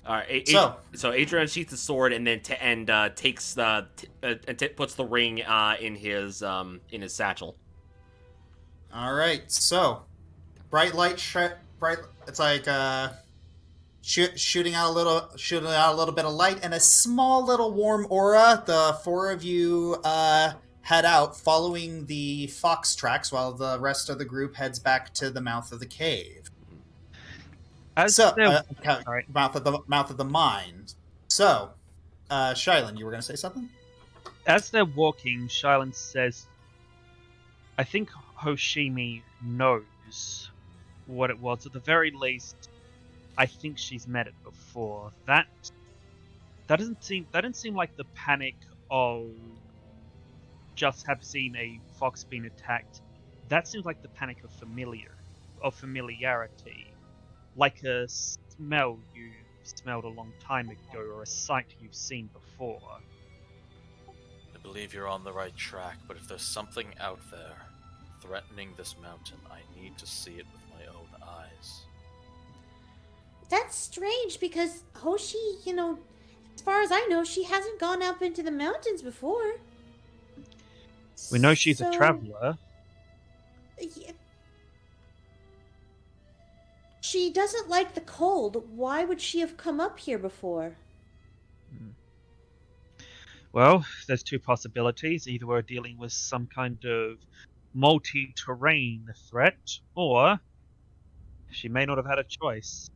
All right. So, Adrian unsheaths the sword and then puts the ring in his satchel. all right. So, bright light, bright. It's like shooting out a little bit of light and a small little warm aura. The four of you head out, following the fox tracks, while the rest of the group heads back to the mouth of the cave. As So, they're sorry. mouth of the mine. So, Shylin, you were going to say something? As they're walking, Shylin says, I think Hoshimi knows what it was. At the very least, I think she's met it before. That didn't seem like the panic of just have seen a fox being attacked. That seems like the panic of familiarity. Like a smell you smelled a long time ago, or a sight you've seen before. I believe you're on the right track, but if there's something out there threatening this mountain, I need to see it with my own eyes. That's strange because Hoshi, as far as I know, she hasn't gone up into the mountains before. We know she's a traveler. Yeah. She doesn't like the cold. Why would she have come up here before? Well, there's two possibilities. Either we're dealing with some kind of multi-terrain threat, or she may not have had a choice.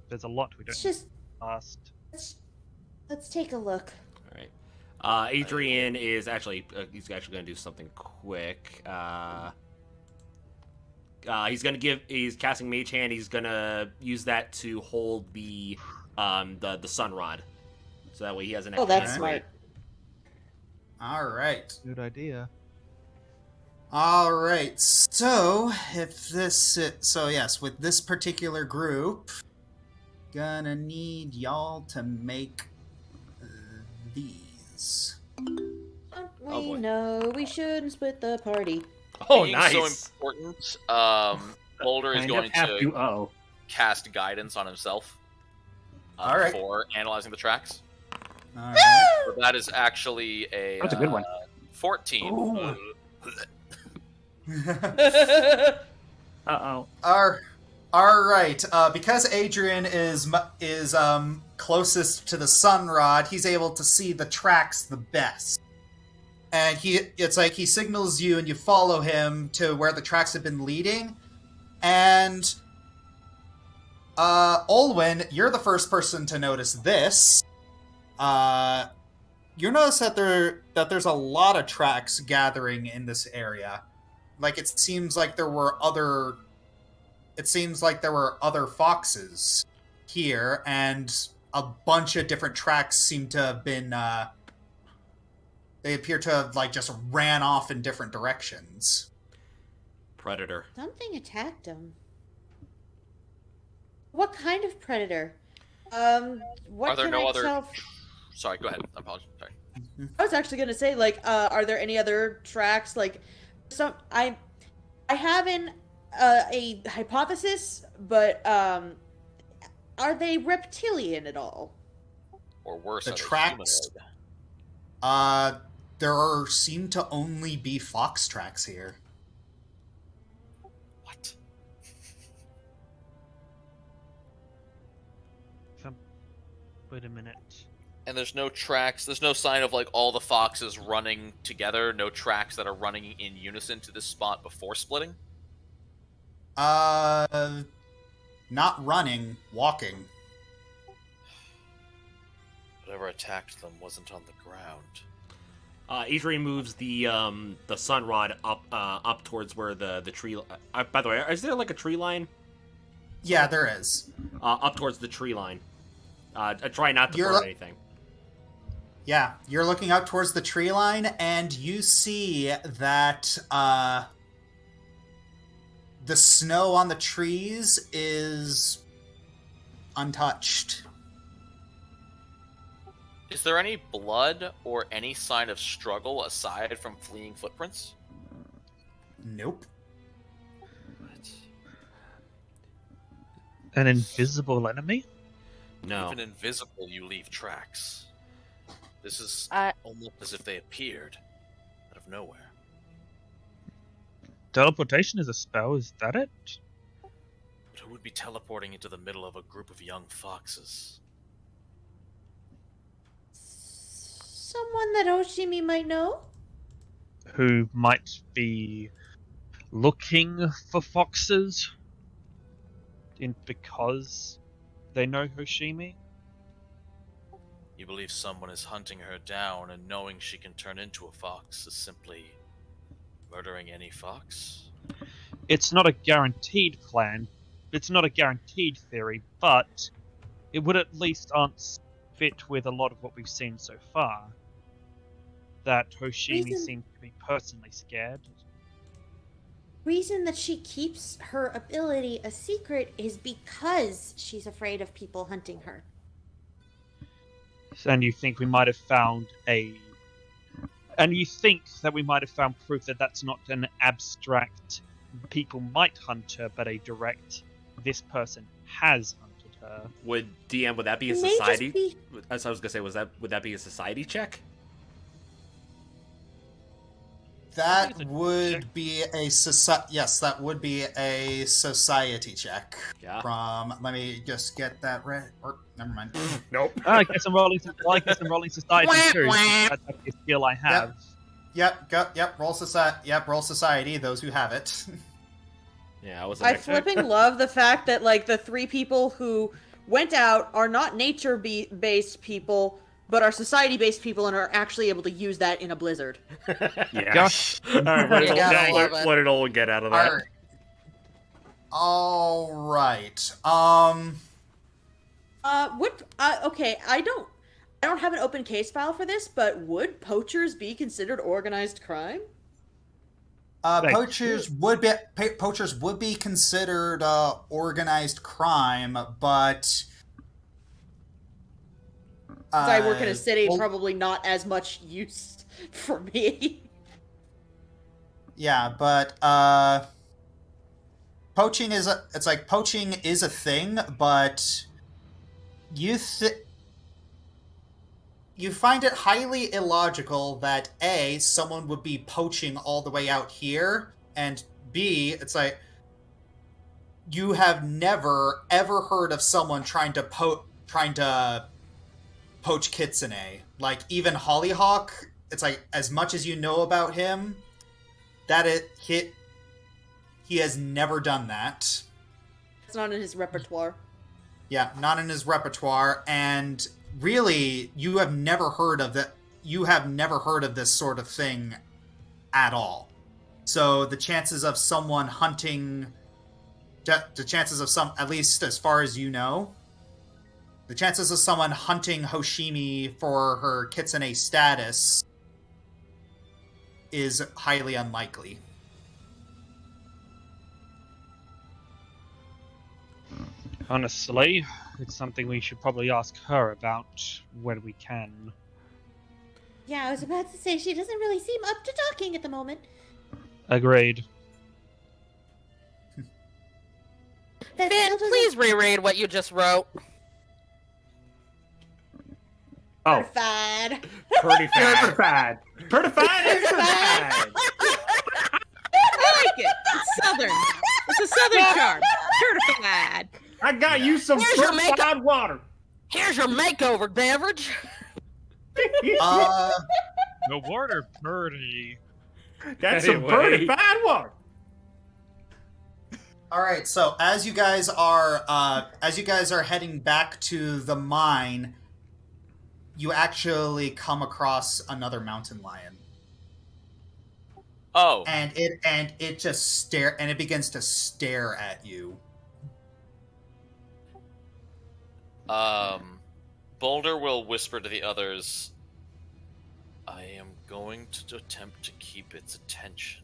There's a lot we don't ask. Let's take a look. All right. Adrian is he's actually going to do something quick. He's casting Mage Hand. He's gonna use that to hold the sun rod, so that way he has an. Oh, that's smart. All right. Good idea. All right. So yes, with this particular group, gonna need y'all to make these. We know we shouldn't split the party. Oh, Being nice. so important, Boulder is going to cast guidance on himself All right. for analyzing the tracks. All right. So that is actually That's a good one. 14. Uh-oh. All right. Because Adrian is closest to the sunrod, he's able to see the tracks the best. And it's like he signals you, and you follow him to where the tracks have been leading. And Olwyn, you're the first person to notice this. You notice that there's a lot of tracks gathering in this area. Like it seems like there were other foxes here, and a bunch of different tracks seem to have been they appear to have just ran off in different directions. Predator. Something attacked him. What kind of predator? What Are there can no I other? tell? Sorry, go ahead. I apologize. Sorry. I was actually gonna say, are there any other tracks? I have a hypothesis, but are they reptilian at all? Or worse, The are they tracks? humanoid? There seem to only be fox tracks here. What? Wait a minute. And there's no tracks. There's no sign of all the foxes running together. No tracks that are running in unison to this spot before splitting. Not running, walking. Whatever attacked them wasn't on the ground. Adrian moves the sun rod up towards where the tree. By the way, is there a tree line? Yeah, there is. Up towards the tree line. Try not to burn anything. Yeah, you're looking out towards the tree line, and you see that the snow on the trees is untouched. Is there any blood or any sign of struggle aside from fleeing footprints? Nope. An invisible enemy? No. Even invisible, you leave tracks. This is I almost as if they appeared out of nowhere. Teleportation is a spell, is that it? But who would be teleporting into the middle of a group of young foxes? Someone that Oshimi might know? Who might be looking for foxes because they know Hoshimi? You believe someone is hunting her down and knowing she can turn into a fox is simply murdering any fox? It's not a guaranteed plan. It's not a guaranteed theory, but it would at least fit with a lot of what we've seen so far. That Hoshimi seems to be personally scared. Reason that she keeps her ability a secret is because she's afraid of people hunting her. And you think we might have found And you think that we might have found proof that that's not an abstract people might hunt her, but a direct this person has hunted her. Would that be a It may just society? be- As I was gonna say, would that be a society check? think That it's a would check. be a yes, that would be a society check. Yeah. Let me just get that right. Or never mind. Nope. I guess I'm rolling. I guess I'm rolling society too. That's a skill I have. Roll society. Yep, roll society. Those who have it. Yeah, I was. I flipping love the fact that like the three people who went out are not nature-based people, but are society-based people and are actually able to use that in a blizzard. Yeah. Gosh. All right. What did, You gotta Old- love what, it. what did Owen get out of that? All right. Okay, I don't have an open case file for this, but would poachers be considered organized crime? Poachers would be considered organized crime, but 'Cause I work in a city, well, probably not as much use for me. yeah, but poaching is a thing, but you find it highly illogical that A, someone would be poaching all the way out here, and B, it's like you have never ever heard of someone trying to poach Kitsune. Like even Hollyhock, it's like as much as you know about him, he has never done that. It's not in his repertoire. Yeah, not in his repertoire, and really, you have never heard of that. You have never heard of this sort of thing at all. So the chances of someone hunting, at least as far as you know, the chances of someone hunting Hoshimi for her Kitsune status is highly unlikely. Honestly, it's something we should probably ask her about when we can. Yeah, I was about to say she doesn't really seem up to talking at the moment. Agreed. That Finn, still doesn't- please reread what you just wrote. Oh, Fad. pretty fast. Certified. Certified and certified. I like it. It's Southern. It's a Southern charm. Certified. I got you some Here's your certified water. Here's your makeover beverage. The water birdie. That's some Anyway. certified water. All right, so as you guys are heading back to the mine, you actually come across another mountain lion, Oh, and it begins to stare at you. Boulder will whisper to the others, I am going to attempt to keep its attention.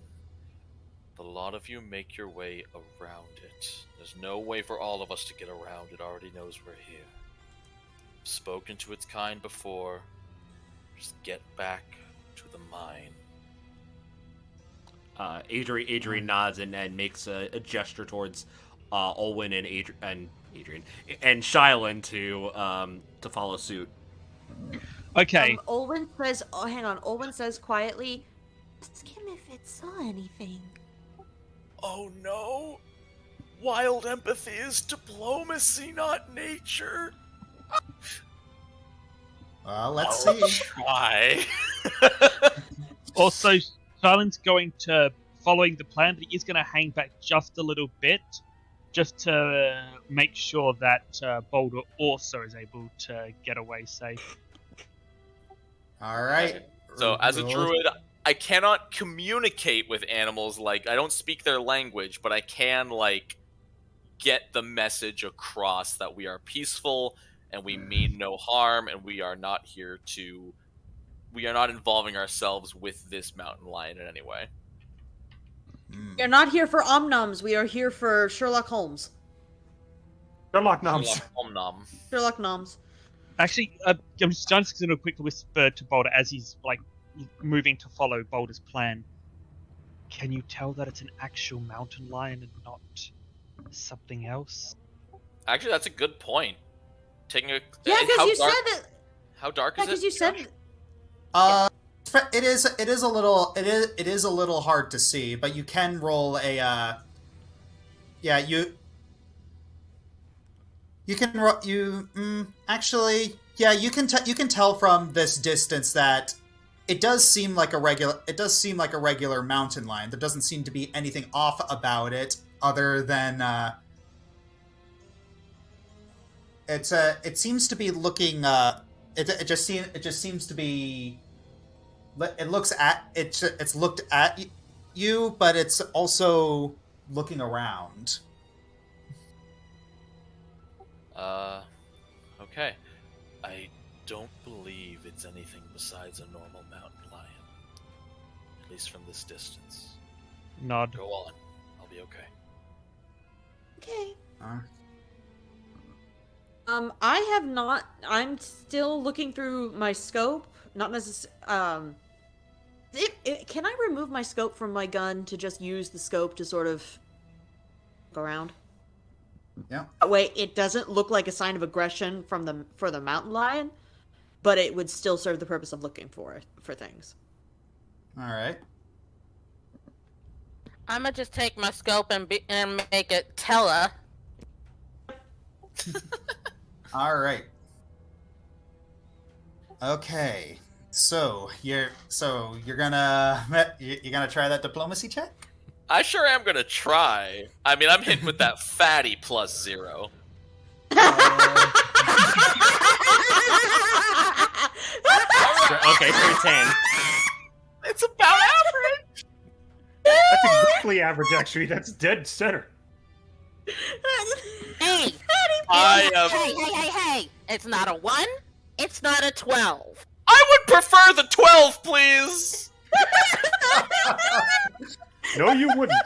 A lot of you make your way around it. There's no way for all of us to get around. It already knows we're here. Spoken to its kind before. Just get back to the mine. Adrian nods and makes a gesture towards Olwen and Adrian, and Shylin to follow suit. Okay. Olwen says, oh, hang on. Olwen says quietly, ask him if it saw anything. Oh no! Wild empathy is diplomacy, not nature. Let's see. Try. Also, Silent's going to, following the plan, but he is going to hang back just a little bit, just to make sure that Boulder also is able to get away safe. All right. So, as a Roll. druid, I cannot communicate with animals. Like, I don't speak their language, but I can, like, get the message across that we are peaceful and we mean no harm, and we are not here to. We are not involving ourselves with this mountain lion in any way. We're not here for omnoms. We are here for Sherlock Holmes. Sherlock Gnomes. Sherlock nom. Sherlock Noms. Actually, I'm just going to quickly whisper to Boulder as he's like moving to follow Boulder's plan. Can you tell that it's an actual mountain lion and not something else? Actually, that's a good point. Taking a Yeah, and because how you dark, said that. How dark Yeah, is it? because you said. Josh? It is a little hard to see, but you can roll a you can actually you can tell from this distance that it does seem like a regular mountain lion. There doesn't seem to be anything off about it other than it seems to be looking it just seems to be. It looks at it's looked at you, but it's also looking around. Okay. I don't believe it's anything besides a normal mountain lion. At least from this distance. Nod. Go on. I'll be okay. Okay. Uh, I have not. I'm still looking through my scope. Not necessarily. Can I remove my scope from my gun to just use the scope to sort of look around? Yeah. That way, it doesn't look like a sign of aggression for the mountain lion, but it would still serve the purpose of looking for things. all right. I'm gonna just take my scope and make it Tella. All right. Okay. So you're gonna try that diplomacy check? I sure am gonna try. I mean, I'm hitting with that fatty +0. Okay, for 10. It's about average. That's exactly average, actually. That's dead center. Hey! I am. Hey! It's not a 1, it's not a 12. I would prefer the 12, please. No, you wouldn't.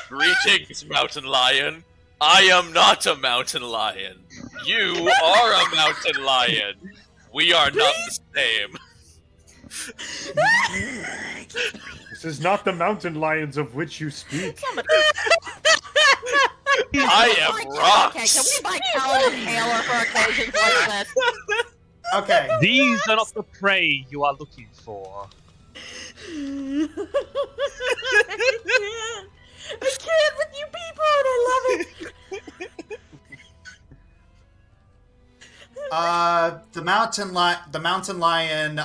Greetings, mountain lion. I am not a mountain lion. You are a mountain lion. We are not the same. This is not the mountain lions of which you speak. I am Okay, can rocks. we buy Callan and Taylor for occasions like this? Okay. These are not the prey you are looking for. I can't with you people, and I love it. The mountain lion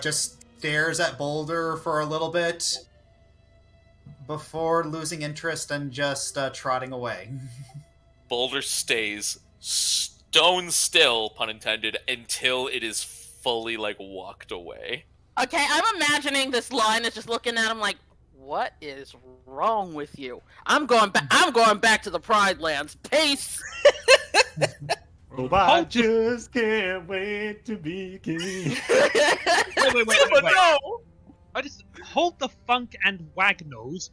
just stares at Boulder for a little bit before losing interest and just trotting away. Boulder stays stone still, pun intended, until it is fully like walked away. Okay, I'm imagining this lion is just looking at him like, what is wrong with you? I'm going back to the Pride Lands. Peace! Oh, I just can't wait to be king. Wait. No! I just hold the funk and wag nose.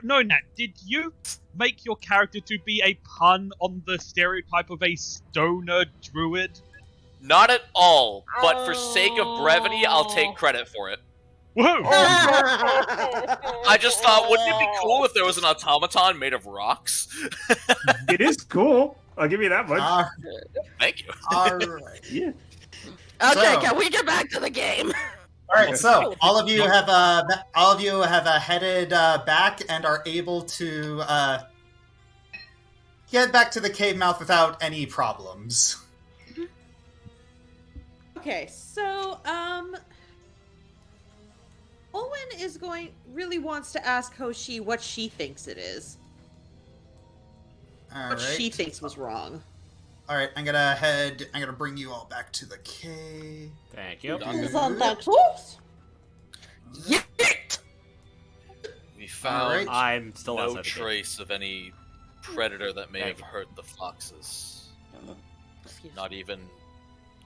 No, Nat, did you make your character to be a pun on the stereotype of a stoner druid? Not at all, but for sake of brevity, I'll take credit for it. Whoa! I just thought, wouldn't it be cool if there was an automaton made of rocks? It is cool. I'll give you that much. Thank you. All right. Yeah. Okay, So- can we get back to the game? All right, so all of you have headed back and are able to get back to the cave mouth without any problems. Okay, so Owen really wants to ask Hoshi what she thinks it is. All What she right. thinks was wrong. All right, I'm gonna bring you all back to the cave. Thank you. Yeet! We found Alright. I'm still no outside the gate. trace of any predator that may Thank have you. hurt the foxes. Excuse me. Not even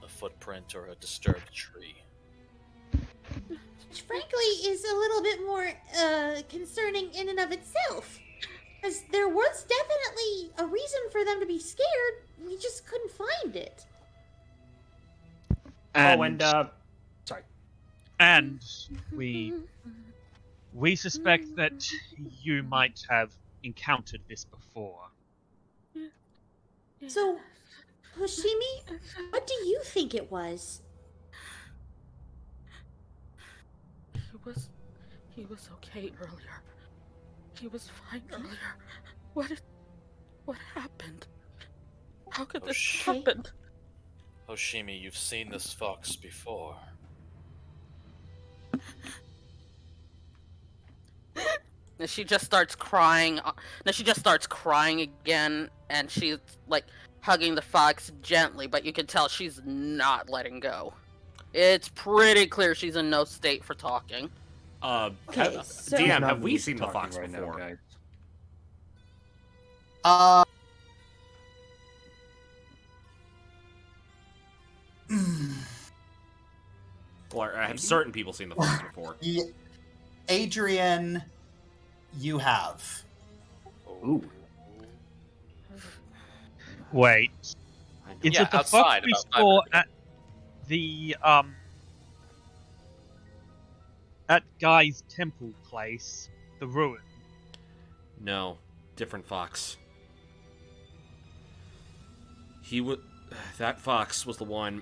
a footprint or a disturbed tree. Which frankly is a little bit more concerning in and of itself. Because there was definitely a reason for them to be scared, we just couldn't find it. Sorry. And we suspect that you might have encountered this before. So, Hoshimi, what do you think it was? He was okay earlier. He was fine earlier. What happened? How could this shit. happen? Hoshimi, you've seen this fox before. And she just starts crying. Then she just starts crying again, and she's like hugging the fox gently, but you can tell she's not letting go. It's pretty clear she's in no state for talking. Okay, so- DM, Not have we me seen the talking fox right now, before? guys. Or have certain people seen the fox before? Adrian, you have. Ooh. Wait, is Yeah, it the outside, fox we about saw 500 at the at Guy's temple place, the ruin? No, different fox. That fox was the one,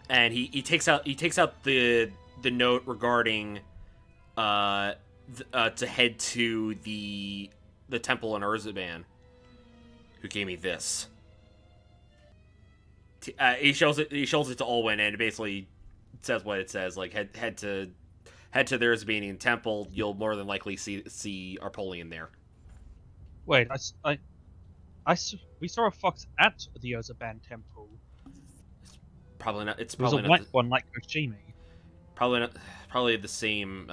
and he takes out the note regarding to head to the temple in Urzaban, who gave me this. He shows it to Olwen, and it basically says what it says, like head to the Urzabanian temple. You'll more than likely see Arpolian there. Wait, we saw a fox at the Ozaban temple. Probably not. It's It was probably a not. white one like Hoshimi. Probably not. Probably the same.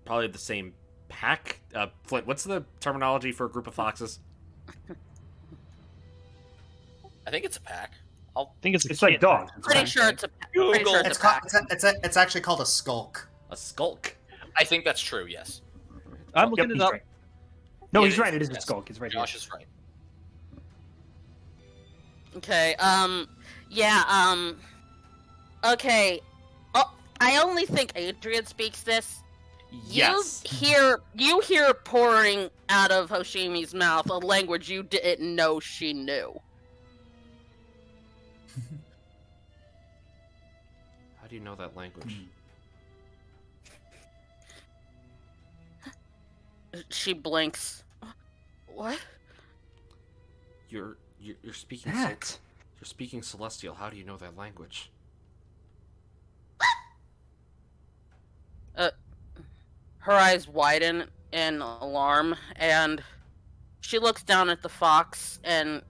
Probably the same pack. Flint, what's the terminology for a group of foxes? I think it's a pack. I think it's a It's like kit. dogs. Pretty sure it's a. Pretty sure it's It's a pack. it's actually called a skulk. A skulk. I think that's true, yes. I'm Yep, looking he's it up. right. No, Yeah, he's right. It is a yes. skulk. It's right here. Josh is right. Okay, yeah, okay. Oh, I only think Adrian speaks this. Yes. You hear pouring out of Hoshimi's mouth a language you didn't know she knew. How do you know that language? She blinks. What? You're speaking. That. You're speaking Celestial. How do you know that language? Her eyes widen in alarm, and she looks down at the fox, and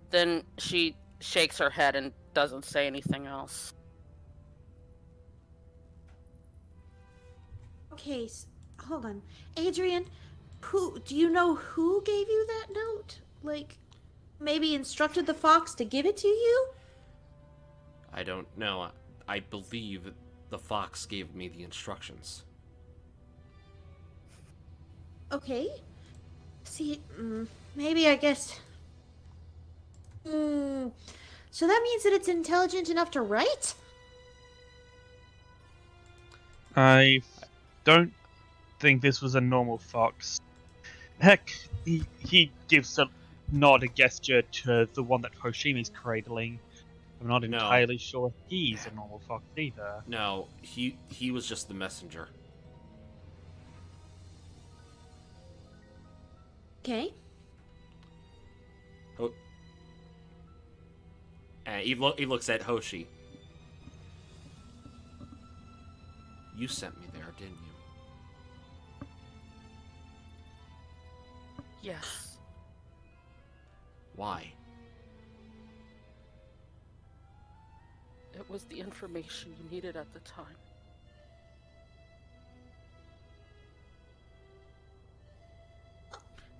then she shakes her head and doesn't say anything else. Okay, hold on. Adrian, do you know who gave you that note? Like, maybe instructed the fox to give it to you? I don't know. I believe the fox gave me the instructions. Okay. See, maybe I guess. So that means that it's intelligent enough to write? I don't think this was a normal fox. Heck, he gives a nod, a gesture to the one that Hoshimi's cradling. I'm not No. entirely sure he's a normal fox either. No, he was just the messenger. Okay. And he looks at Hoshi. You sent me there, didn't you? Yes. Why? It was the information you needed at the time.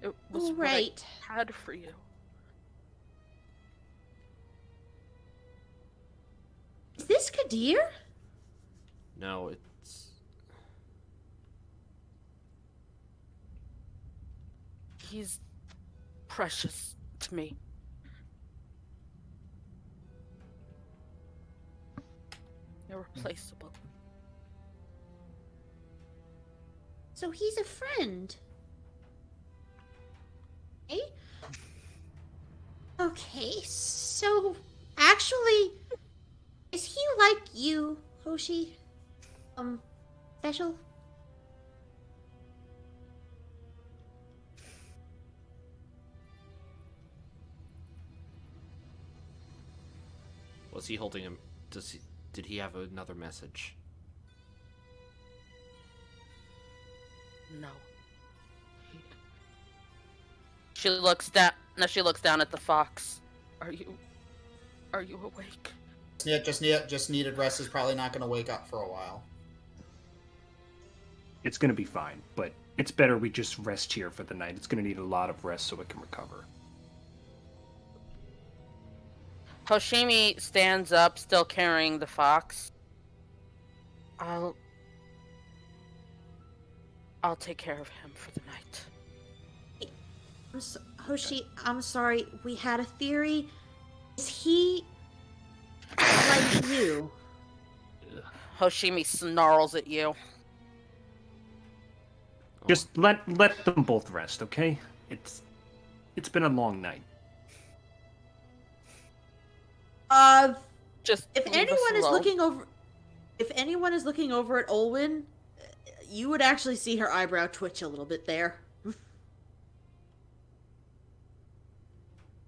It was what I Right. had for you. Is this Kadir? No, it's... He's precious to me. Irreplaceable. So he's a friend. Eh? Okay, so actually, is he like you, Hoshi? Special? Was he holding him? Did he have another message? No. She looks down. Now she looks down at the fox. Are you awake? Yeah, just needed rest is probably not going to wake up for a while. It's going to be fine, but it's better we just rest here for the night. It's going to need a lot of rest so it can recover. Hoshimi stands up, still carrying the fox. I'll take care of him for the night. Hoshi, I'm sorry. We had a theory. Is he like you? Hoshimi snarls at you. Just let them both rest, okay? It's been a long night. Just If leave us anyone is alone. looking over at Olwyn, you would actually see her eyebrow twitch a little bit there.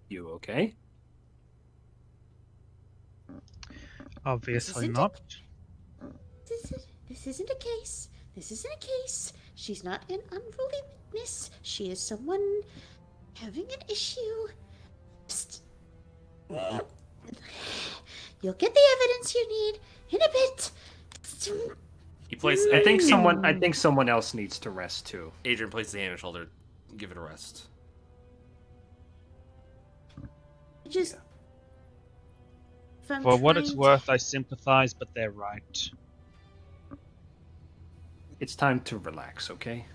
You okay? Obviously isn't not. This isn't a case. This isn't a case. She's not an unruly witness. She is someone having an issue. Just... You'll get the evidence you need in a bit. He places. I think someone else needs to rest too. Adrian places a hand on his shoulder. Give it a rest. Just... If I'm For what it's trying worth, I sympathize, but they're right. It's time to relax, okay?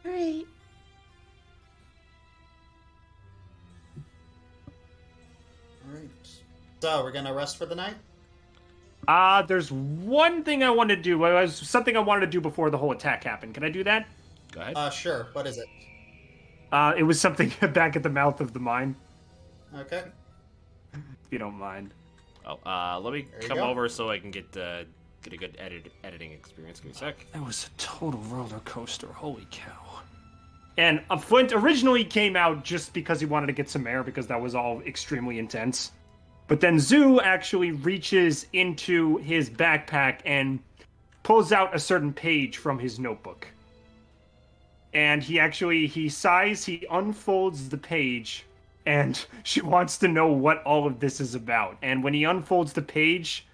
Alright. Alright. So, we're going to rest for the night? There's one thing I want to do. It was something I wanted to do before the whole attack happened. Can I do that? Go ahead. Sure. What is it? It was something back at the mouth of the mine, Okay. if you don't mind. Let me There you come go. over so I can get a good editing experience. Give me a sec. That was a total roller coaster. Holy cow. And Flint originally came out just because he wanted to get some air because that was all extremely intense. But then Zoo actually reaches into his backpack and pulls out a certain page from his notebook. And he sighs, he unfolds the page, and she wants to know what all of this is about. And when he unfolds the page,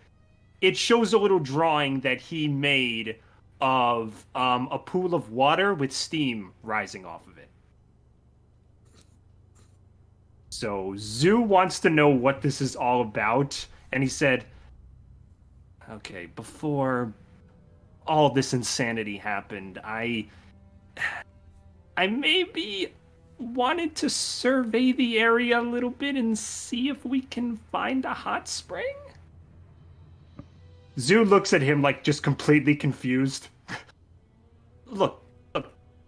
it shows a little drawing that he made of a pool of water with steam rising off of it. So Zoo wants to know what this is all about, and he said, okay, before all this insanity happened, I maybe wanted to survey the area a little bit and see if we can find a hot spring. Zoo looks at him like just completely confused. Look,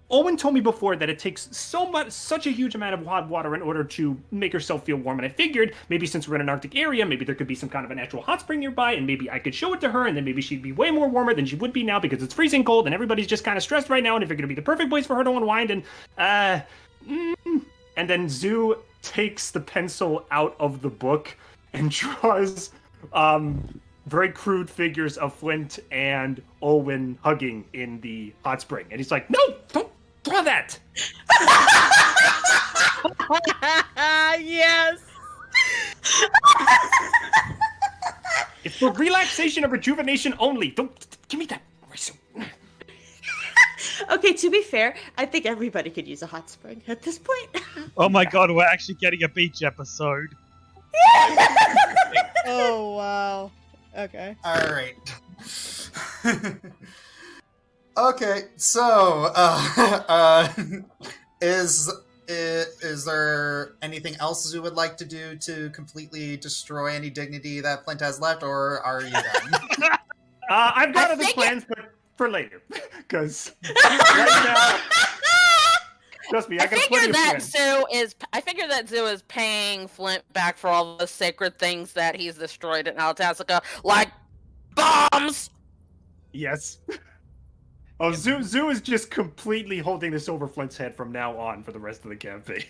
Owen told me before that it takes such a huge amount of hot water in order to make herself feel warm, and I figured maybe since we're in an Arctic area, maybe there could be some kind of a natural hot spring nearby, and maybe I could show it to her, and then maybe she'd be way more warmer than she would be now because it's freezing cold, and everybody's just kind of stressed right now, and if it could be the perfect place for her to unwind, and and then Zoo takes the pencil out of the book and draws very crude figures of Flint and Olwen hugging in the hot spring. And he's like, no, don't draw that! Yes! It's for relaxation and rejuvenation only. Don't, give me that. Okay, to be fair, I think everybody could use a hot spring at this point. Oh my god, we're actually getting a beach episode. Oh, wow. Okay. All right. Okay, so is there anything else you would like to do to completely destroy any dignity that Flint has left, or are you done? I've got other plans, but for later, because right now, trust me, I got plenty of plans. I figure that Zoo is paying Flint back for all the sacred things that he's destroyed in Altazica, like bombs. Yes. Oh, Zoo is just completely holding this over Flint's head from now on for the rest of the campaign.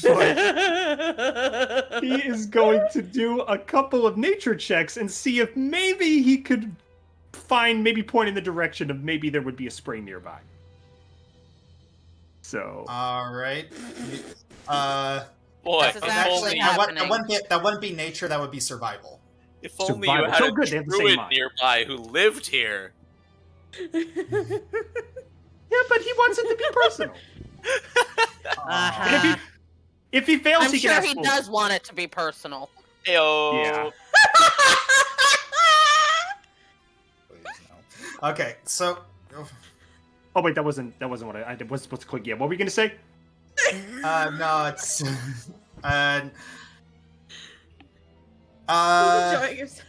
But he is going to do a couple of nature checks and see if maybe he could point in the direction of maybe there would be a spring nearby. So. All right. Boy, This is actually happening. That wouldn't be nature. That would be survival. If only Survival. you had So a good, they have the same druid mind. nearby who lived here. Yeah, but he wants it to be personal. And if he fails, I'm he can sure ask he for does want it to be personal. Ayo. Yeah. Okay, so Oh wait, that wasn't what I was supposed to click. Yeah, what were you gonna say? no, it's Enjoying yourself.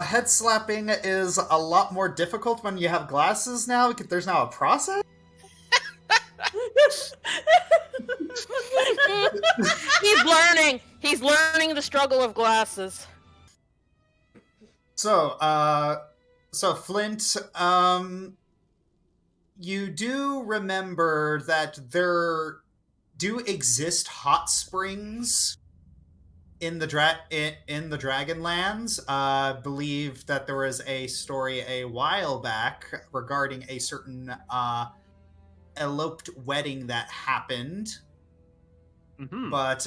head slapping is a lot more difficult when you have glasses now. Because there's now a process. He's learning. He's learning the struggle of glasses. So Flint, you do remember that there do exist hot springs in the Dragonlands. Believe that there was a story a while back regarding a certain eloped wedding that happened. Mm-hmm. But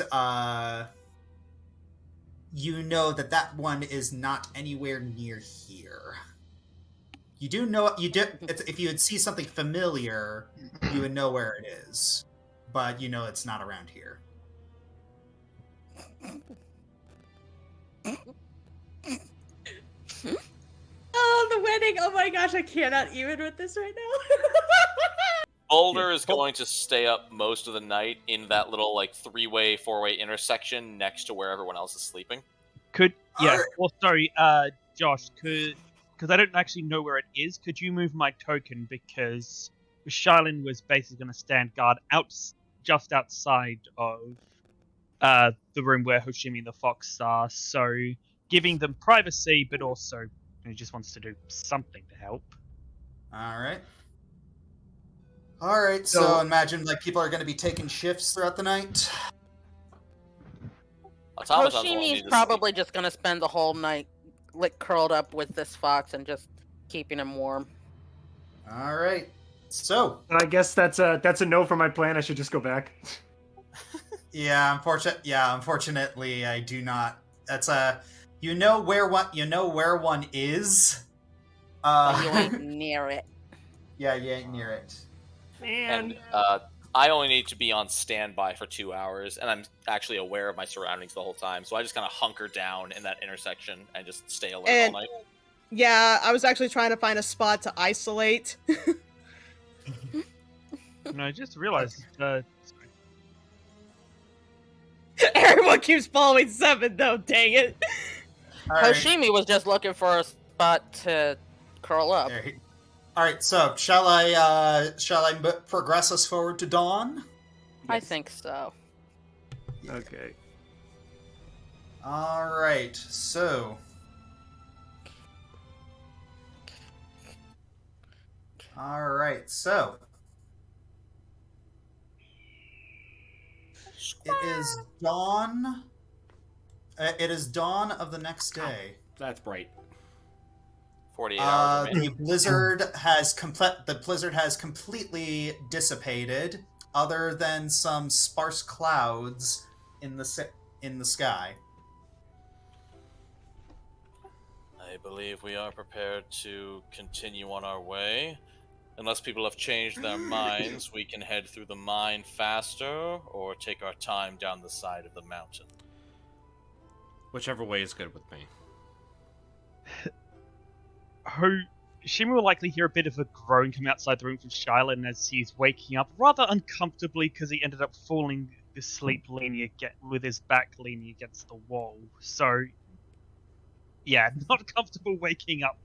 you know that one is not anywhere near here. You do know if you would see something familiar, you would know where it is. But you know it's not around here. Oh, the wedding! Oh my gosh, I cannot even with this right now. Boulder is going to stay up most of the night in that little like 3-way, 4-way intersection next to where everyone else is sleeping. Well, sorry, Josh, because I don't actually know where it is, could you move my token, because Charlene was basically going to stand guard just outside of the room where Hoshimi and the Fox are, so giving them privacy, but also he just wants to do something to help. Alright, so imagine like people are going to be taking shifts throughout the night. Hoshimi's probably just gonna spend the whole night like curled up with this fox and just keeping him warm. Alright, so I guess that's a no for my plan. I should just go back. Unfortunately, I do not. That's you know where one is. But you ain't near it. Yeah, you ain't near it. Man. And I only need to be on standby for 2 hours, and I'm actually aware of my surroundings the whole time. So I just kind of hunker down in that intersection and just stay alert And- all night. Yeah, I was actually trying to find a spot to isolate. No, I just realized. Everyone keeps following 7, though. Dang it. All right. Hoshimi was just looking for a spot to curl up. All right. So shall I progress us forward to dawn? I think so. Okay. All right. So. All right. So. It is dawn. It is dawn of the next day. That's bright. 48 hours remaining. The blizzard has completely dissipated, other than some sparse clouds in the sky. I believe we are prepared to continue on our way. Unless people have changed their minds, we can head through the mine faster or take our time down the side of the mountain. Whichever way is good with me. Shima will likely hear a bit of a groan come outside the room from Shylan as he's waking up rather uncomfortably because he ended up falling asleep with his back leaning against the wall. So, yeah, not comfortable waking up.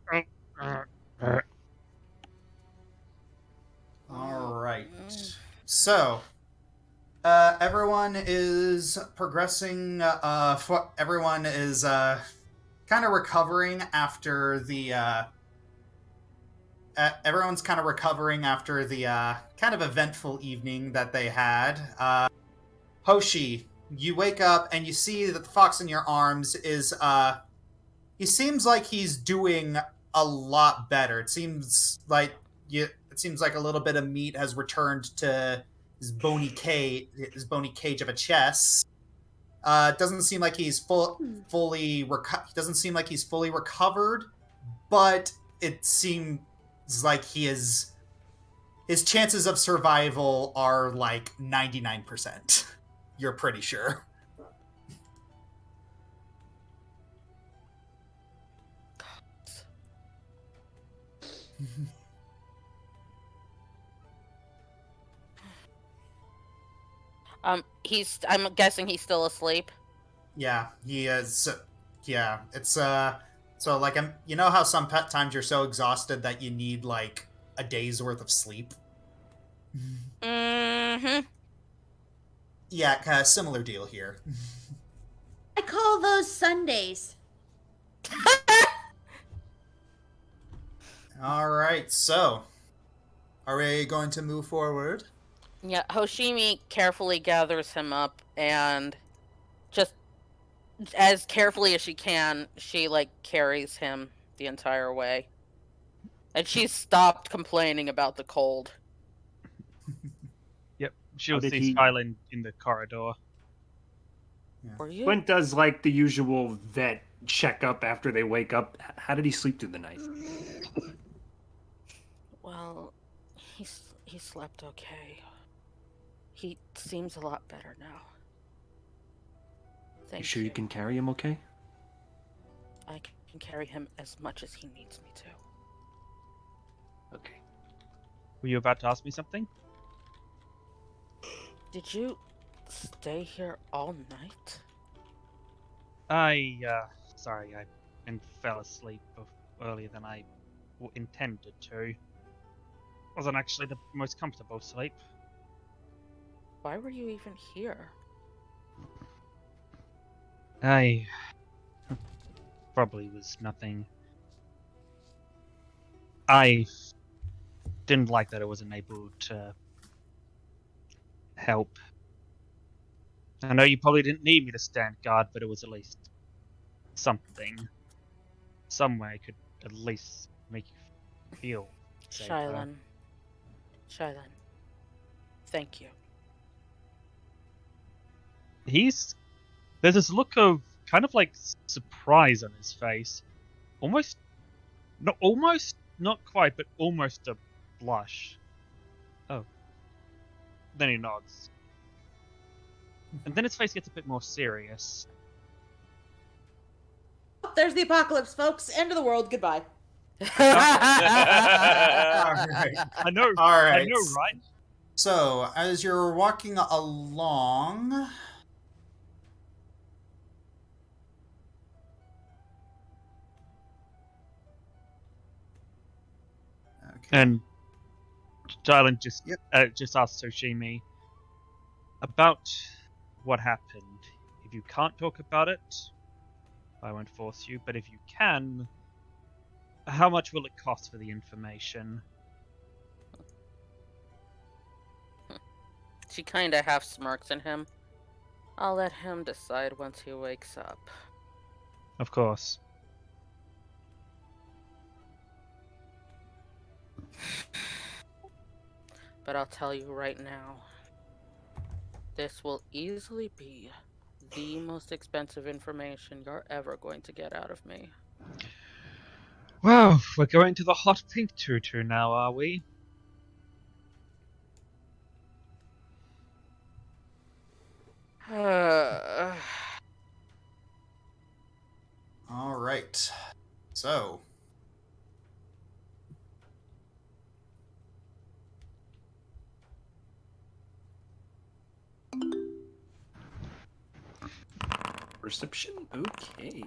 All right. So, everyone is progressing. Everyone is kind of recovering after the. Everyone's kind of recovering after the kind of eventful evening that they had. Hoshi, you wake up and you see that the fox in your arms is. He seems like he's doing a lot better. It seems like a little bit of meat has returned to his bony cage of a chest. It doesn't seem like he's fully recovered, but it seems like his chances of survival are like 99%. You're pretty sure. I'm guessing he's still asleep. Yeah, he is. Yeah, it's so like you know how sometimes you're so exhausted that you need like a day's worth of sleep. Mm-hmm. Yeah, kind of similar deal here. I call those Sundays. All right, so are we going to move forward? Yeah, Hoshimi carefully gathers him up and just as carefully as she can, she like carries him the entire way. And she's stopped complaining about the cold. Yep, she'll did see he- Skyland in the corridor. Were you? Quint does like the usual vet checkup after they wake up. How did he sleep through the night? Well, he slept okay. He seems a lot better now. Thank You sure you can carry him okay? I can carry him as much as he needs me to. Okay. Were you about to ask me something? Did you stay here all night? Sorry, I fell asleep earlier than I intended to. Wasn't actually the most comfortable sleep. Why were you even here? I probably was nothing. I didn't like that I wasn't able to help. I know you probably didn't need me to stand guard, but it was at least something. Some way I could at least make you feel safer. Shylan. Thank you. There's this look of kind of like surprise on his face. Not quite, but almost a blush. Oh. Then he nods. And then his face gets a bit more serious. There's the apocalypse, folks. End of the world. Goodbye. All right. I know. All right. I know, right? So, as you're walking along, And Jylen just Yep. just asks Soshimi about what happened. If you can't talk about it, I won't force you. But if you can, how much will it cost for the information? She kinda half smirks at him. I'll let him decide once he wakes up. Of course. But I'll tell you right now, this will easily be the most expensive information you're ever going to get out of me. Well, we're going to the hot pink tutu now, are we? all right. So, Perception? Okay.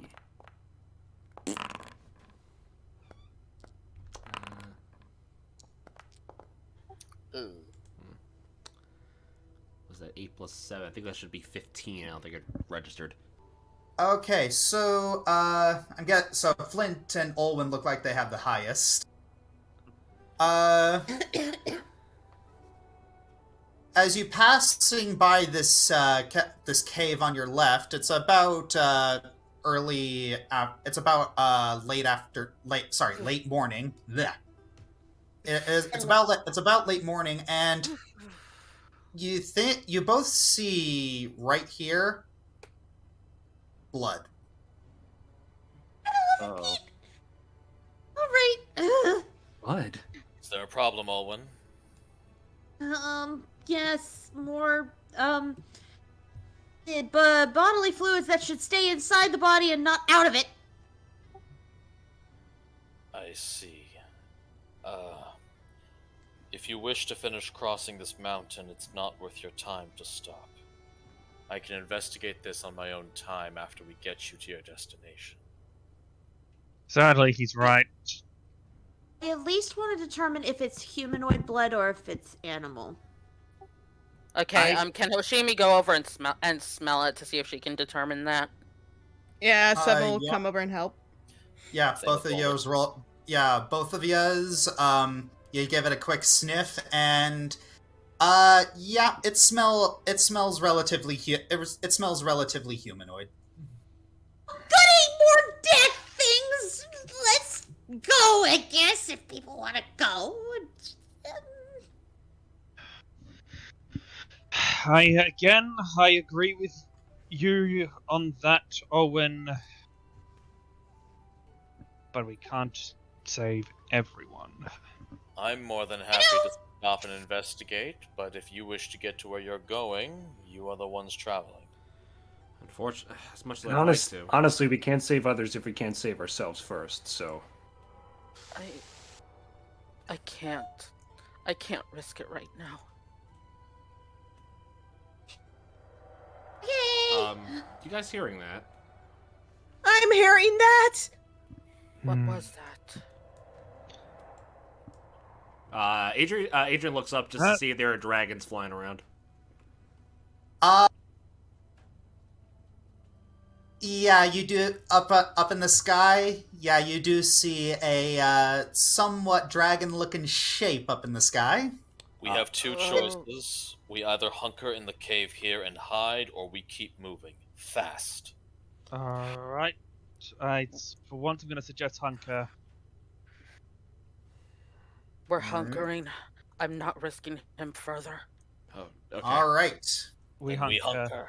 Was that 8 plus 7? I think that should be 15. I don't think it registered. okay, so so Flint and Olwen look like they have the highest. As you passing by this this cave on your left, it's about late morning. Blech. It's about late morning, and you both see right here blood. Oh. All right. Blood? Is there a problem, Olwen? Yes, more, bodily fluids that should stay inside the body and not out of it. I see. If you wish to finish crossing this mountain, it's not worth your time to stop. I can investigate this on my own time after we get you to your destination. Sadly, he's right. I at least want to determine if it's humanoid blood or if it's animal. Okay, can Hoshimi go over and smell it to see if she can determine that? Yeah, Seven will yeah. come over and help. Yeah, Same both with of Olwen. yours roll. Yeah, both of yours. You give it a quick sniff, and yeah, it smells relatively it smells relatively humanoid. Goody, more dead things. Let's go, I guess, if people want to go. I agree with you on that, Owen. But we can't save everyone. I'm more than happy to stop and investigate, but if you wish to get to where you're going, you are the ones traveling. Unfortunately, as much as I'd like to. Honestly, we can't save others if we can't save ourselves first, so... I can't risk it right now. You guys hearing that? I'm hearing that! What was that? Adrian looks up just to see if there are dragons flying around. Yeah, you do up in the sky. Yeah, you do see a somewhat dragon-looking shape up in the sky. We have two choices. We either hunker in the cave here and hide, or we keep moving. Fast. Alright. For once, I'm going to suggest hunker. We're hunkering. I'm not risking him further. Oh, okay. All right. We And hunker. we hunker.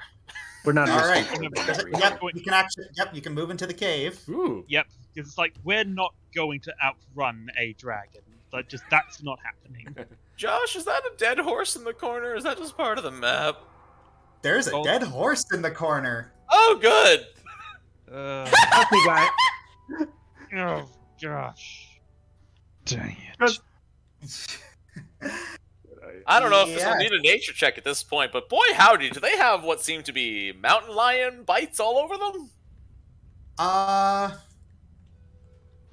We're not... All right. Remember, Yep, you can you can move into the cave. Ooh. Yep, because it's like, we're not going to outrun a dragon. That's not happening. Josh, is that a dead horse in the corner? Or is that just part of the map? There's a Oh. dead horse in the corner. Oh, good. Okay, guy. Oh gosh. Dang it. I don't know if this Yeah. will need a nature check at this point, but boy howdy, do they have what seem to be mountain lion bites all over them?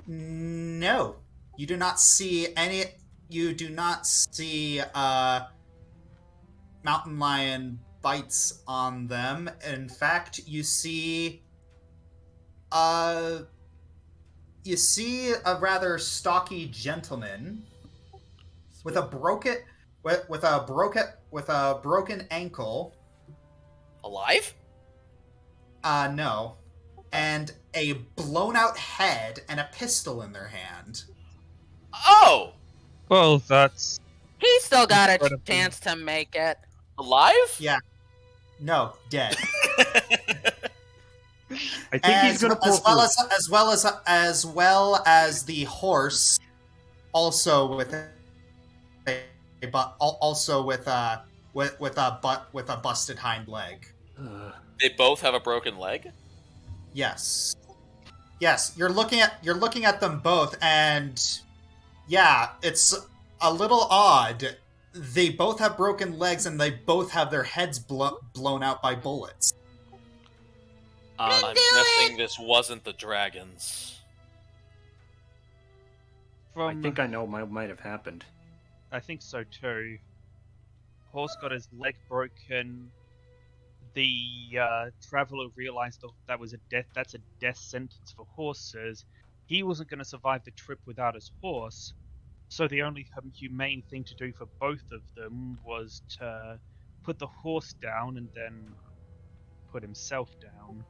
No. You do not see any. You do not see mountain lion bites on them. In fact, you see a rather stocky gentleman with a broken ankle. Alive? No. And a blown out head and a pistol in their hand. Oh! Well, that's He still got a Incredible. chance to make it. Alive? Yeah. No, dead. I think he's gonna pull through. as well as the horse, also with a busted hind leg. They both have a broken leg? Yes. Yes, you're looking at them both, and yeah, it's a little odd. They both have broken legs, and they both have their heads blown out by bullets. I'm guessing this wasn't the dragons. from. I think I know what might have happened. I think so too. Horse got his leg broken. The traveler realized that was a death. That's a death sentence for horses. He wasn't going to survive the trip without his horse, so the only humane thing to do for both of them was to put the horse down and then put himself down.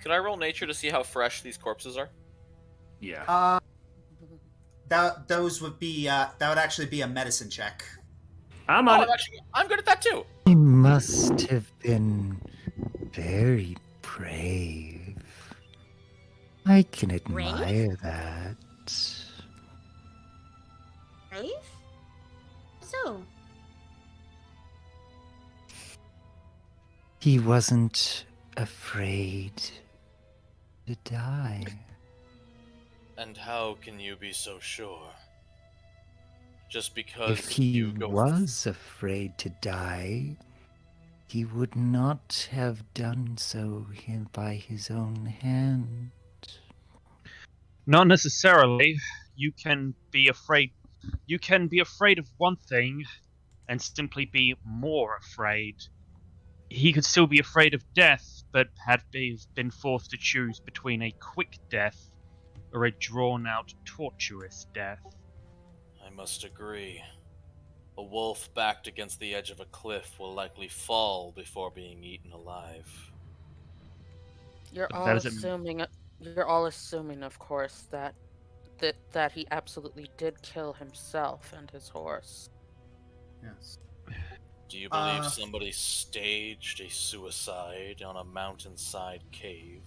Could I roll nature to see how fresh these corpses are? Yeah. That would actually be a medicine check. I'm on it. I'm good at that too. He must have been very brave. I can admire that. Brave? So, He wasn't afraid to die. And how can you be so sure? Just because If he you go was afraid to die, he would not have done so by his own hand. Not necessarily. You can be afraid. You can be afraid of one thing, and simply be more afraid. He could still be afraid of death, but had been forced to choose between a quick death or a drawn-out, tortuous death. I must agree. A wolf backed against the edge of a cliff will likely fall before being eaten alive. You're But all that doesn't- assuming. You're all assuming, of course, that he absolutely did kill himself and his horse. Yes. Do you believe somebody staged a suicide on a mountainside cave?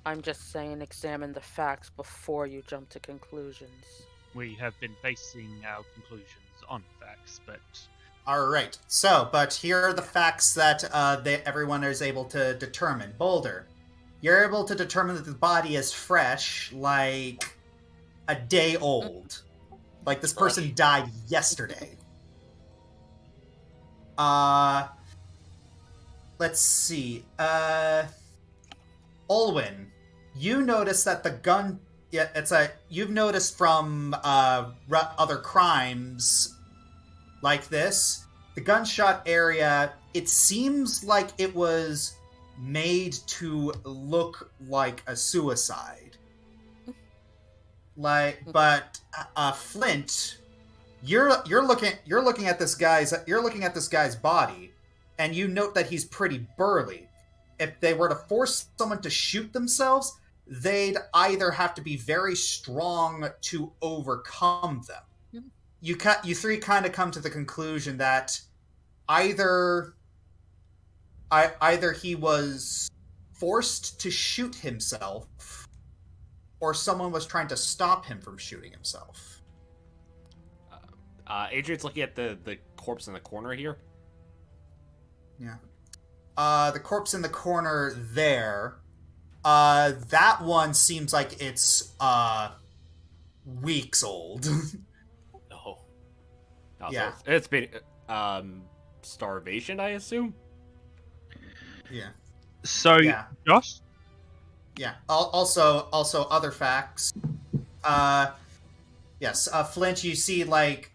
I'm just saying, examine the facts before you jump to conclusions. We have been basing our conclusions on facts, but All right. So, but here are the facts that everyone is able to determine. Boulder, you're able to determine that the body is fresh, like a day old. Like this person died yesterday. Let's see. Olwyn, you notice that the gun. Yeah, you've noticed from other crimes like this, the gunshot area. It seems like it was made to look like a suicide. But Flint, you're looking at this guy's body, and you note that he's pretty burly. If they were to force someone to shoot themselves, they'd either have to be very strong to overcome them. You three kind of come to the conclusion that either he was forced to shoot himself, or someone was trying to stop him from shooting himself. Adrian's looking at the corpse in the corner here. Yeah. The corpse in the corner there. That one seems like it's weeks old. No. Oh, Yeah. so it's been starvation, I assume. Yeah. So, Yeah. Josh? Yeah. Also, other facts. Yes. Flint, you see like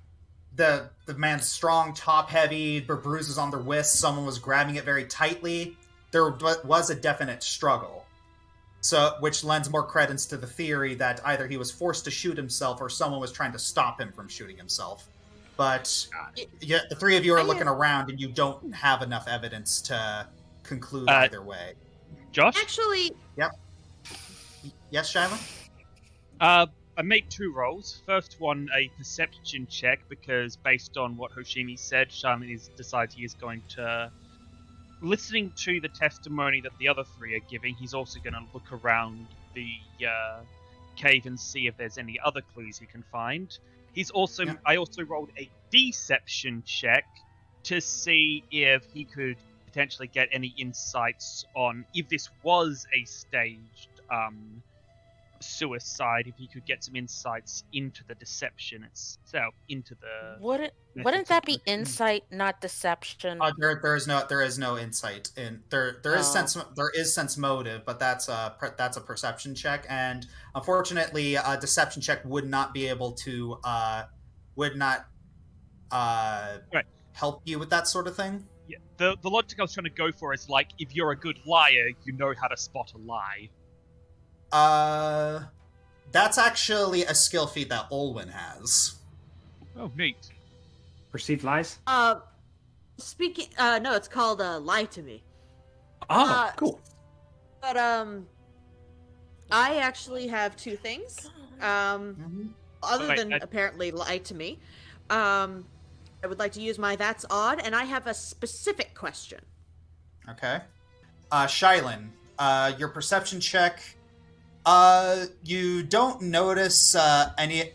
the man's strong, top heavy, bruises on their wrists. Someone was grabbing it very tightly. There was a definite struggle. So, which lends more credence to the theory that either he was forced to shoot himself or someone was trying to stop him from shooting himself. But yeah, the three of you are looking around and you don't have enough evidence to conclude either way. Josh? Actually, Yep. Yes, Shyla? I made 2 rolls. First one, a perception check, because based on what Hoshimi said, Shaman decides he is going to... Listening to the testimony that the other 3 are giving, he's also going to look around the cave and see if there's any other clues he can find. He's also... Yeah. I also rolled a deception check to see if he could potentially get any insights on if this was a staged suicide, if he could get some insights into the deception itself, into the... Wouldn't that be insight, not deception? There is no insight in there. There is sense motive, but that's a perception check, and unfortunately, a deception check would not be able to help you with that sort of thing. Yeah, the logic I was trying to go for is like, if you're a good liar, you know how to spot a lie. That's actually a skill feat that Olwen has. Oh, neat. Perceived lies? No, it's called Lie to Me. Oh, cool. But I actually have 2 things. Other than apparently Lie to Me. I would like to use my That's Odd, and I have a specific question. Okay. Shylin, your perception check. You don't notice any.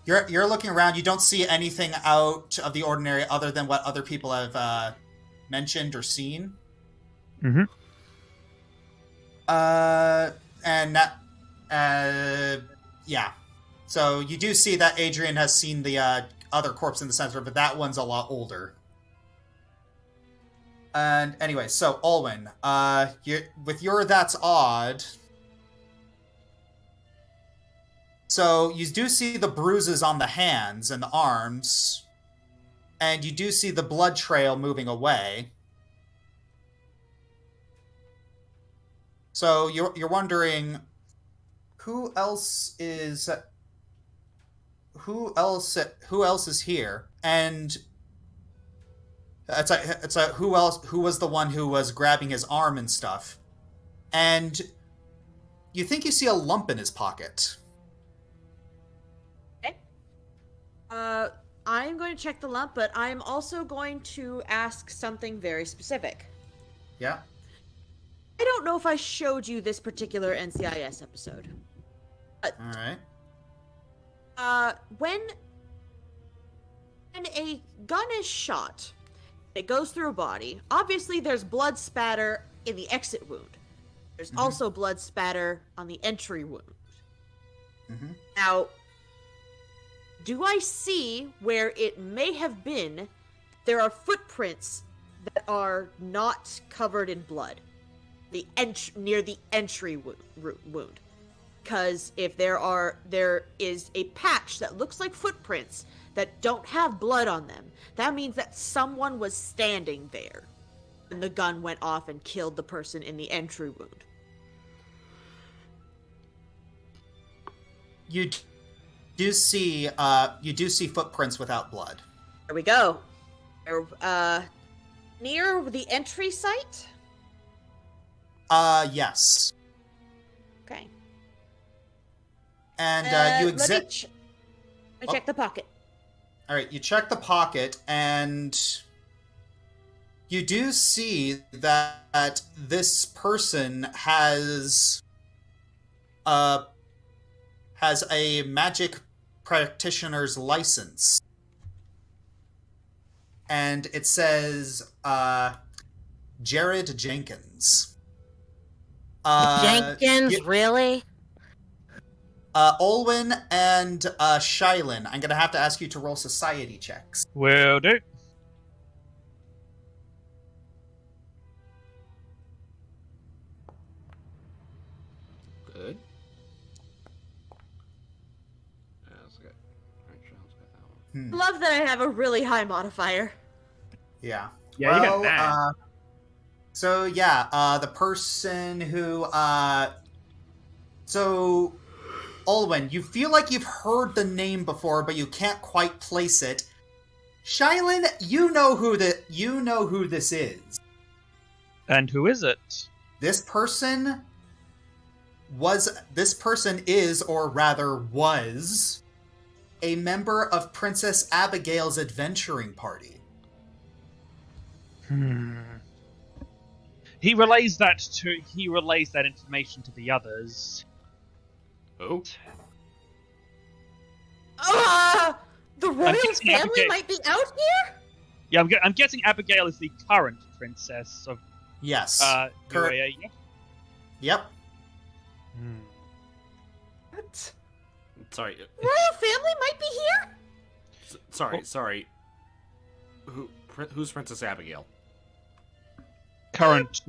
You're looking around. You don't see anything out of the ordinary other than what other people have mentioned or seen. Mm-hmm. And that. Yeah. So you do see that Adrian has seen the other corpse in the center, but that one's a lot older. And anyway, so Olwen, with your That's Odd. So you do see the bruises on the hands and the arms, and you do see the blood trail moving away. So you're wondering who else is here, and it's a who was the one who was grabbing his arm and stuff, and you think you see a lump in his pocket. Okay. I'm going to check the lump, but I'm also going to ask something very specific. Yeah. I don't know if I showed you this particular NCIS episode. All right. When a gun is shot, it goes through a body. Obviously, there's blood spatter in the exit wound. There's also blood spatter on the entry wound. Mm-hmm. Now, do I see where it may have been there are footprints that are not covered in blood near the entry wound? Because if there is a patch that looks like footprints that don't have blood on them, that means that someone was standing there when the gun went off and killed the person in the entry wound. You do see footprints without blood. There we go. Near the entry site? Yes. Okay. And you Let me check the pocket. All right, you check the pocket, and You do see that this person has a magic practitioner's license. And it says, Jared Jenkins. Jenkins, really? Olwen and Shylin, I'm going to have to ask you to roll society checks. Will do. Good. Love that I have a really high modifier. Yeah. Yeah, you got that. So yeah, the person who so Olwen, you feel like you've heard the name before, but you can't quite place it. Shylin, you know who this is. And who is it? This person is, or rather was, a member of Princess Abigail's adventuring party. He relays that information to the others. Oh. The royal guessing family Abigail- might be out here? Yeah, I'm guessing Abigail is the current princess of Yes. UAA. Yeah? Yep. What? Sorry. Royal family might be here? Sorry. Who's Princess Abigail? Current,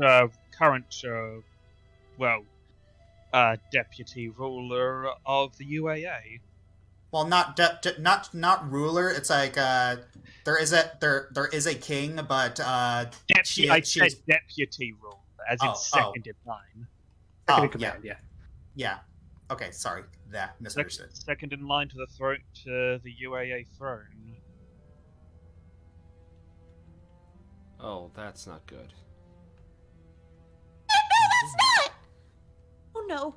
deputy ruler of the UAA. Well, not ruler. It's like there is a king, but I said deputy ruler, as in second in line. Second in command, yeah. Okay, sorry, that misunderstood. Second in line to the UAA throne. Oh, that's not good. That's not! Oh no.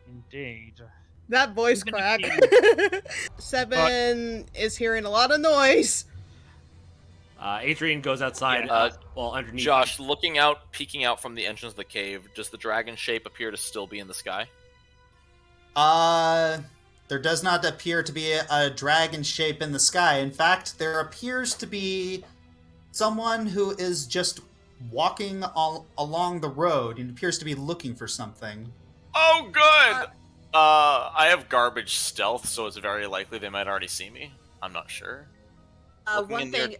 Indeed. That voice Even crack. if Seven is hearing a lot of noise. Adrian goes outside. Underneath. Josh, peeking out from the entrance of the cave, does the dragon shape appear to still be in the sky? There does not appear to be a dragon shape in the sky. In fact, there appears to be someone who is just walking along the road and appears to be looking for something. Oh, good! I have garbage stealth, so it's very likely they might already see me. I'm not sure. One thing,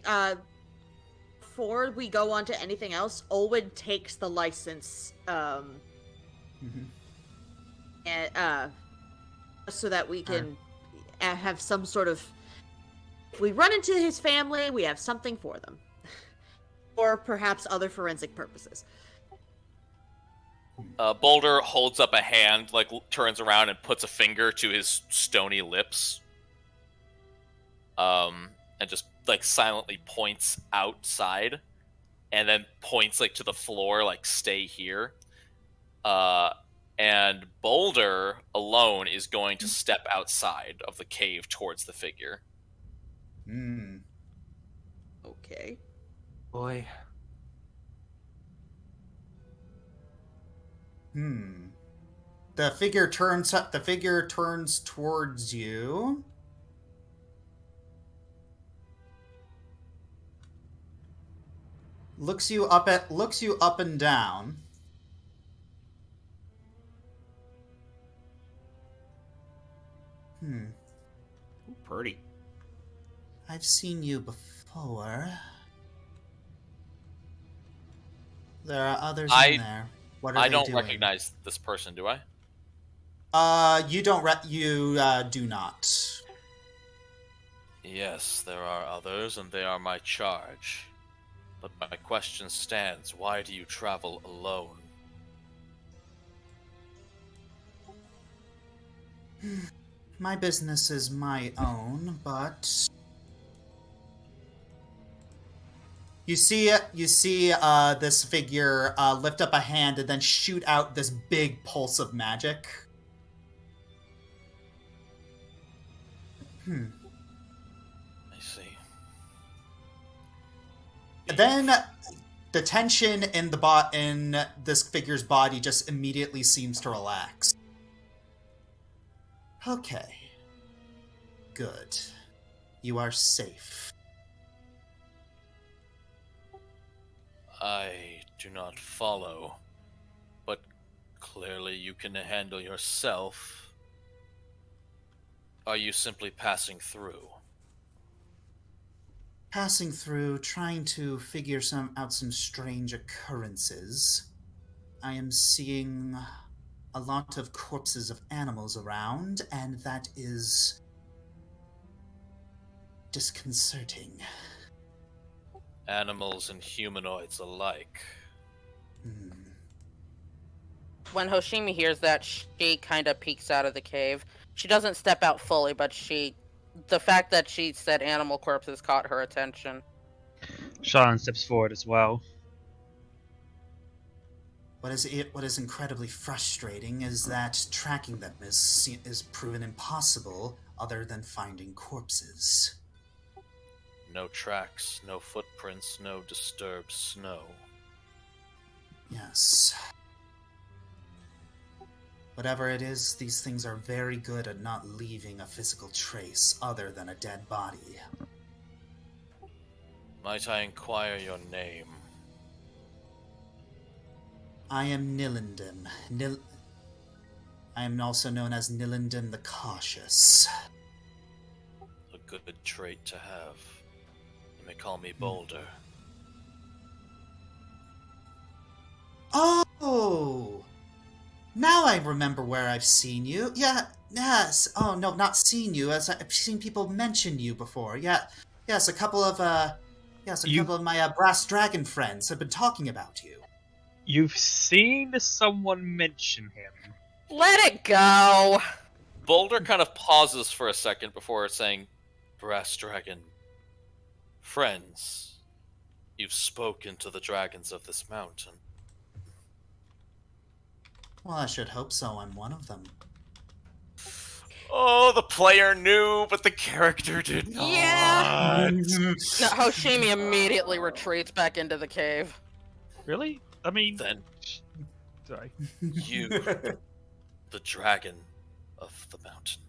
before we go on to anything else, Olwen takes the license, and, so that we can have some sort of... If we run into his family, we have something for them. Or perhaps other forensic purposes. Boulder holds up a hand, turns around and puts a finger to his stony lips. And just, silently points outside. And then points, to the floor, stay here. And Boulder, alone, is going to step outside of the cave towards the figure. Okay. Boy. The figure turns towards you. Looks you up and down. Ooh, pretty. I've seen you before. There are others in there. What are I they don't doing? recognize this person, do I? You do not. Yes, there are others, and they are my charge. But my question stands, why do you travel alone? My business is my own, but... You see this figure lift up a hand and then shoot out this big pulse of magic. I see. Then the tension in in this figure's body just immediately seems to relax. Okay. Good. You are safe. I do not follow, but clearly you can handle yourself. Are you simply passing through? Passing through, trying to figure out some strange occurrences. I am seeing a lot of corpses of animals around, and that is disconcerting. Animals and humanoids alike. When Hoshimi hears that, she kind of peeks out of the cave. She doesn't step out fully, but the fact that she said animal corpses caught her attention. Sharon steps forward as well. What is incredibly frustrating is that tracking them is proven impossible other than finding corpses. No tracks, no footprints, no disturbed snow. Yes. Whatever it is, these things are very good at not leaving a physical trace other than a dead body. Might I inquire your name? I am Nilindem. I am also known as Nilindem the Cautious. A good trait to have. You may call me Boulder. Oh! Now I remember where I've seen you. Yes. Oh, no, not seen you. As I've seen people mention you before. Yes, a couple of my brass dragon friends have been talking about you. You've seen someone mention him. Let it go! Boulder kind of pauses for a second before saying, Brass Dragon. Friends, you've spoken to the dragons of this mountain. Well, I should hope so. I'm one of them. Oh, the player knew, but the character did not. Yeah! No, Hoshimi immediately retreats back into the cave. Really? I mean... Then, sorry. you, the dragon of the mountain,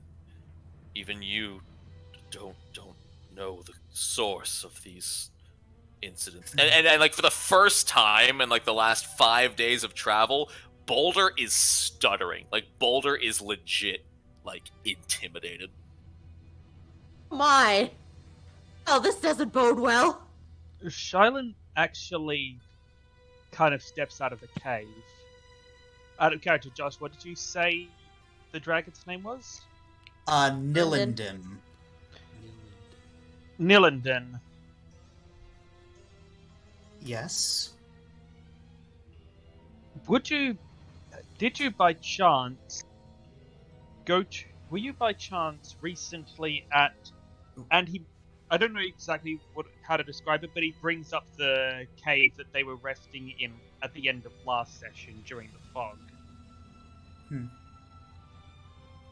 even you don't know the source of these incidents. And like, for the first time in, like, the last 5 days of travel, Boulder is stuttering. Like, Boulder is legit, like, intimidated. My. Oh, this doesn't bode well. Shylin actually kind of steps out of the cave. Out of character, Josh, what did you say the dragon's name was? Nilindem. Nillinden. Yes? Did you by chance were you by chance recently at, and I don't know exactly how to describe it, but he brings up the cave that they were resting in at the end of last session during the fog.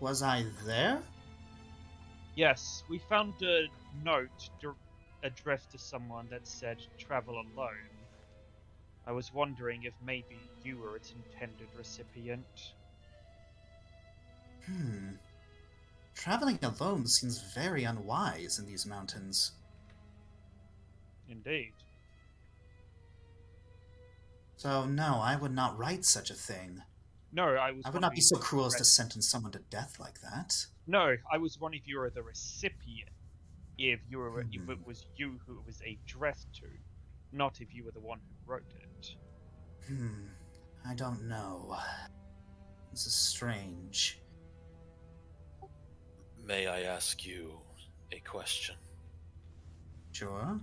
Was I there? Yes, we found a note addressed to someone that said travel alone. I was wondering if maybe you were its intended recipient. Traveling alone seems very unwise in these mountains. Indeed. So no, I would not write such a thing. No, I would not be so cruel as to sentence someone to death like that. No, I was wondering if you were the recipient. If it was you who it was addressed to, not if you were the one who wrote it. I don't know. This is strange. May I ask you a question? Sure.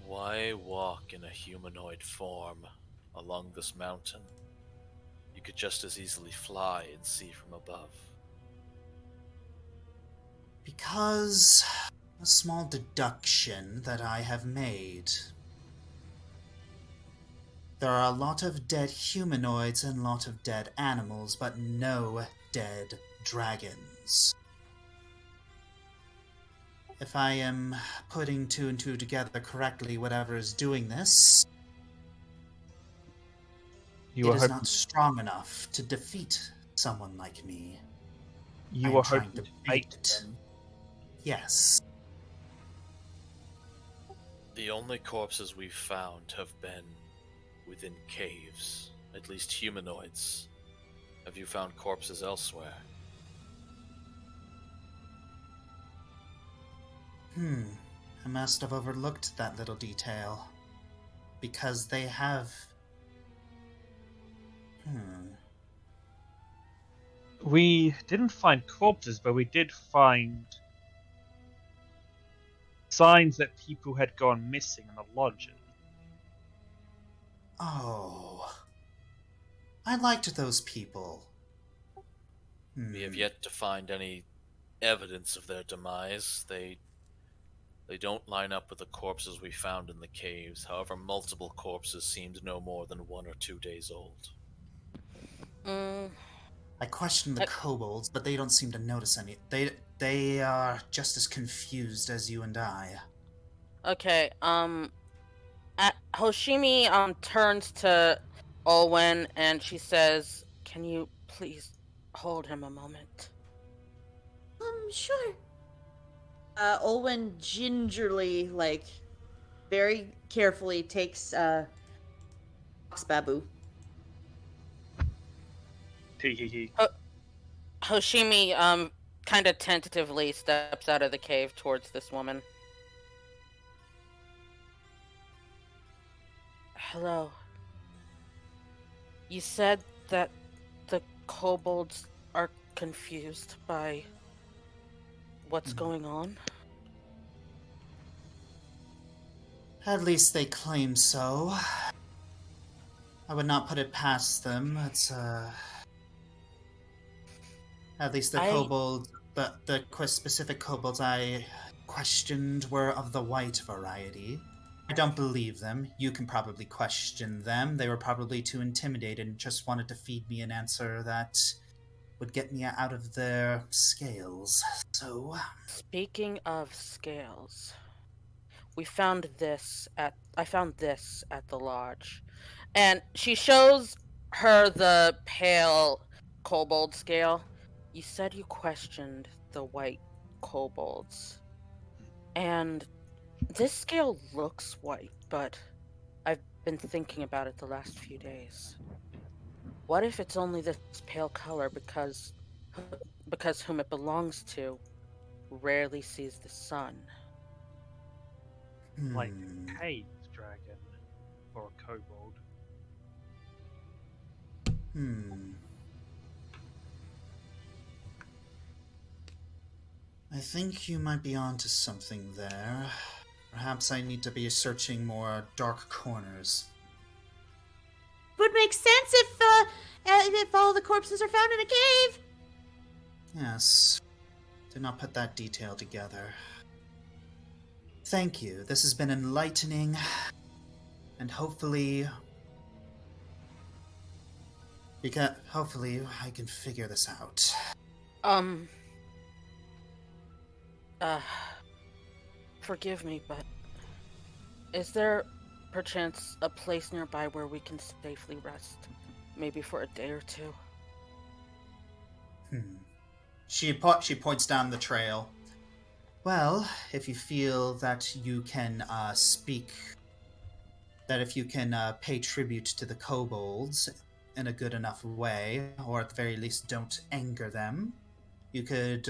Why walk in a humanoid form along this mountain? You could just as easily fly and see from above. Because a small deduction that I have made. There are a lot of dead humanoids and a lot of dead animals, but no dead dragons. if I am putting two and two together correctly, whatever is doing this, You it were is hoping, not strong enough to defeat someone like me. I you am were trying hoping to to beat bait it. them. Yes. The only corpses we've found have been within caves, at least humanoids. Have you found corpses elsewhere? I must have overlooked that little detail. Because they have... We didn't find corpses, but we did find signs that people had gone missing in the lodges. Oh. I liked those people. We have yet to find any evidence of their demise. They don't line up with the corpses we found in the caves. However, multiple corpses seemed no more than 1 or 2 days old. I questioned the kobolds, but they don't seem to notice any. They are just as confused as you and I. Okay, Hoshimi turns to Olwen and she says, "Can you please hold him a moment?" Sure. Olwen gingerly, like, very carefully takes Fox Babu. Hee. Hoshimi kind of tentatively steps out of the cave towards this woman. Hello. You said that the kobolds are confused by what's going on? At least they claim so. I would not put it past them. It's, At least the kobolds, the specific kobolds I questioned were of the white variety. I don't believe them. You can probably question them. They were probably too intimidated and just wanted to feed me an answer that would get me out of their scales. So... Speaking of scales, I found this at the lodge. And she shows her the pale kobold scale. You said you questioned the white kobolds. And this scale looks white, but I've been thinking about it the last few days. What if it's only this pale color because whom it belongs to rarely sees the sun? Like a cave dragon or a kobold. I think you might be onto something there. Perhaps I need to be searching more dark corners. Would make sense if all the corpses are found in a cave. Yes. Did not put that detail together. Thank you. This has been enlightening. And hopefully I can figure this out. Forgive me, but is there perchance a place nearby where we can safely rest? Maybe for a day or two? She points down the trail. Well, if you feel that you can pay tribute to the kobolds in a good enough way, or at the very least don't anger them, you could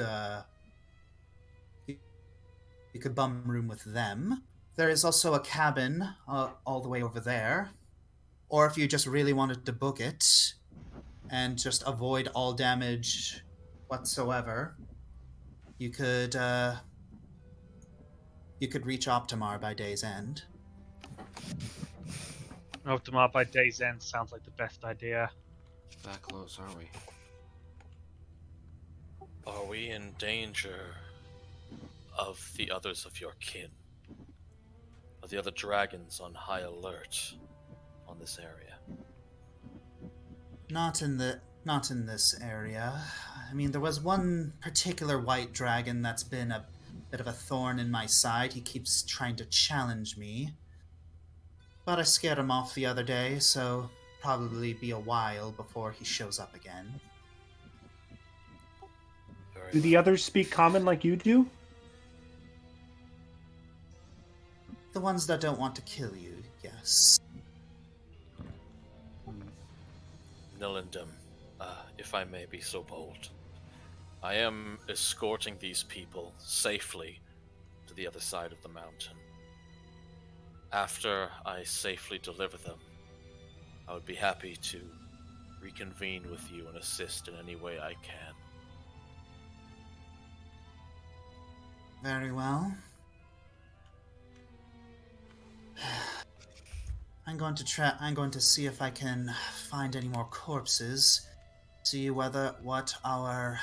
bum room with them. There is also a cabin all the way over there. Or if you just really wanted to book it and just avoid all damage whatsoever, you could reach Optimar by day's end. Optimar by day's end sounds like the best idea. That close, aren't we? Are we in danger of the others of your kin? Are the other dragons on high alert on this area? Not in this area. I mean, there was one particular white dragon that's been bit of a thorn in my side. He keeps trying to challenge me. But I scared him off the other day, so probably be a while before he shows up again. Do the others speak common like you do? The ones that don't want to kill you, yes. Nilindum, if I may be so bold, I am escorting these people safely to the other side of the mountain. After I safely deliver them, I would be happy to reconvene with you and assist in any way I can. Very well. I'm going to see if I can find any more corpses. See what our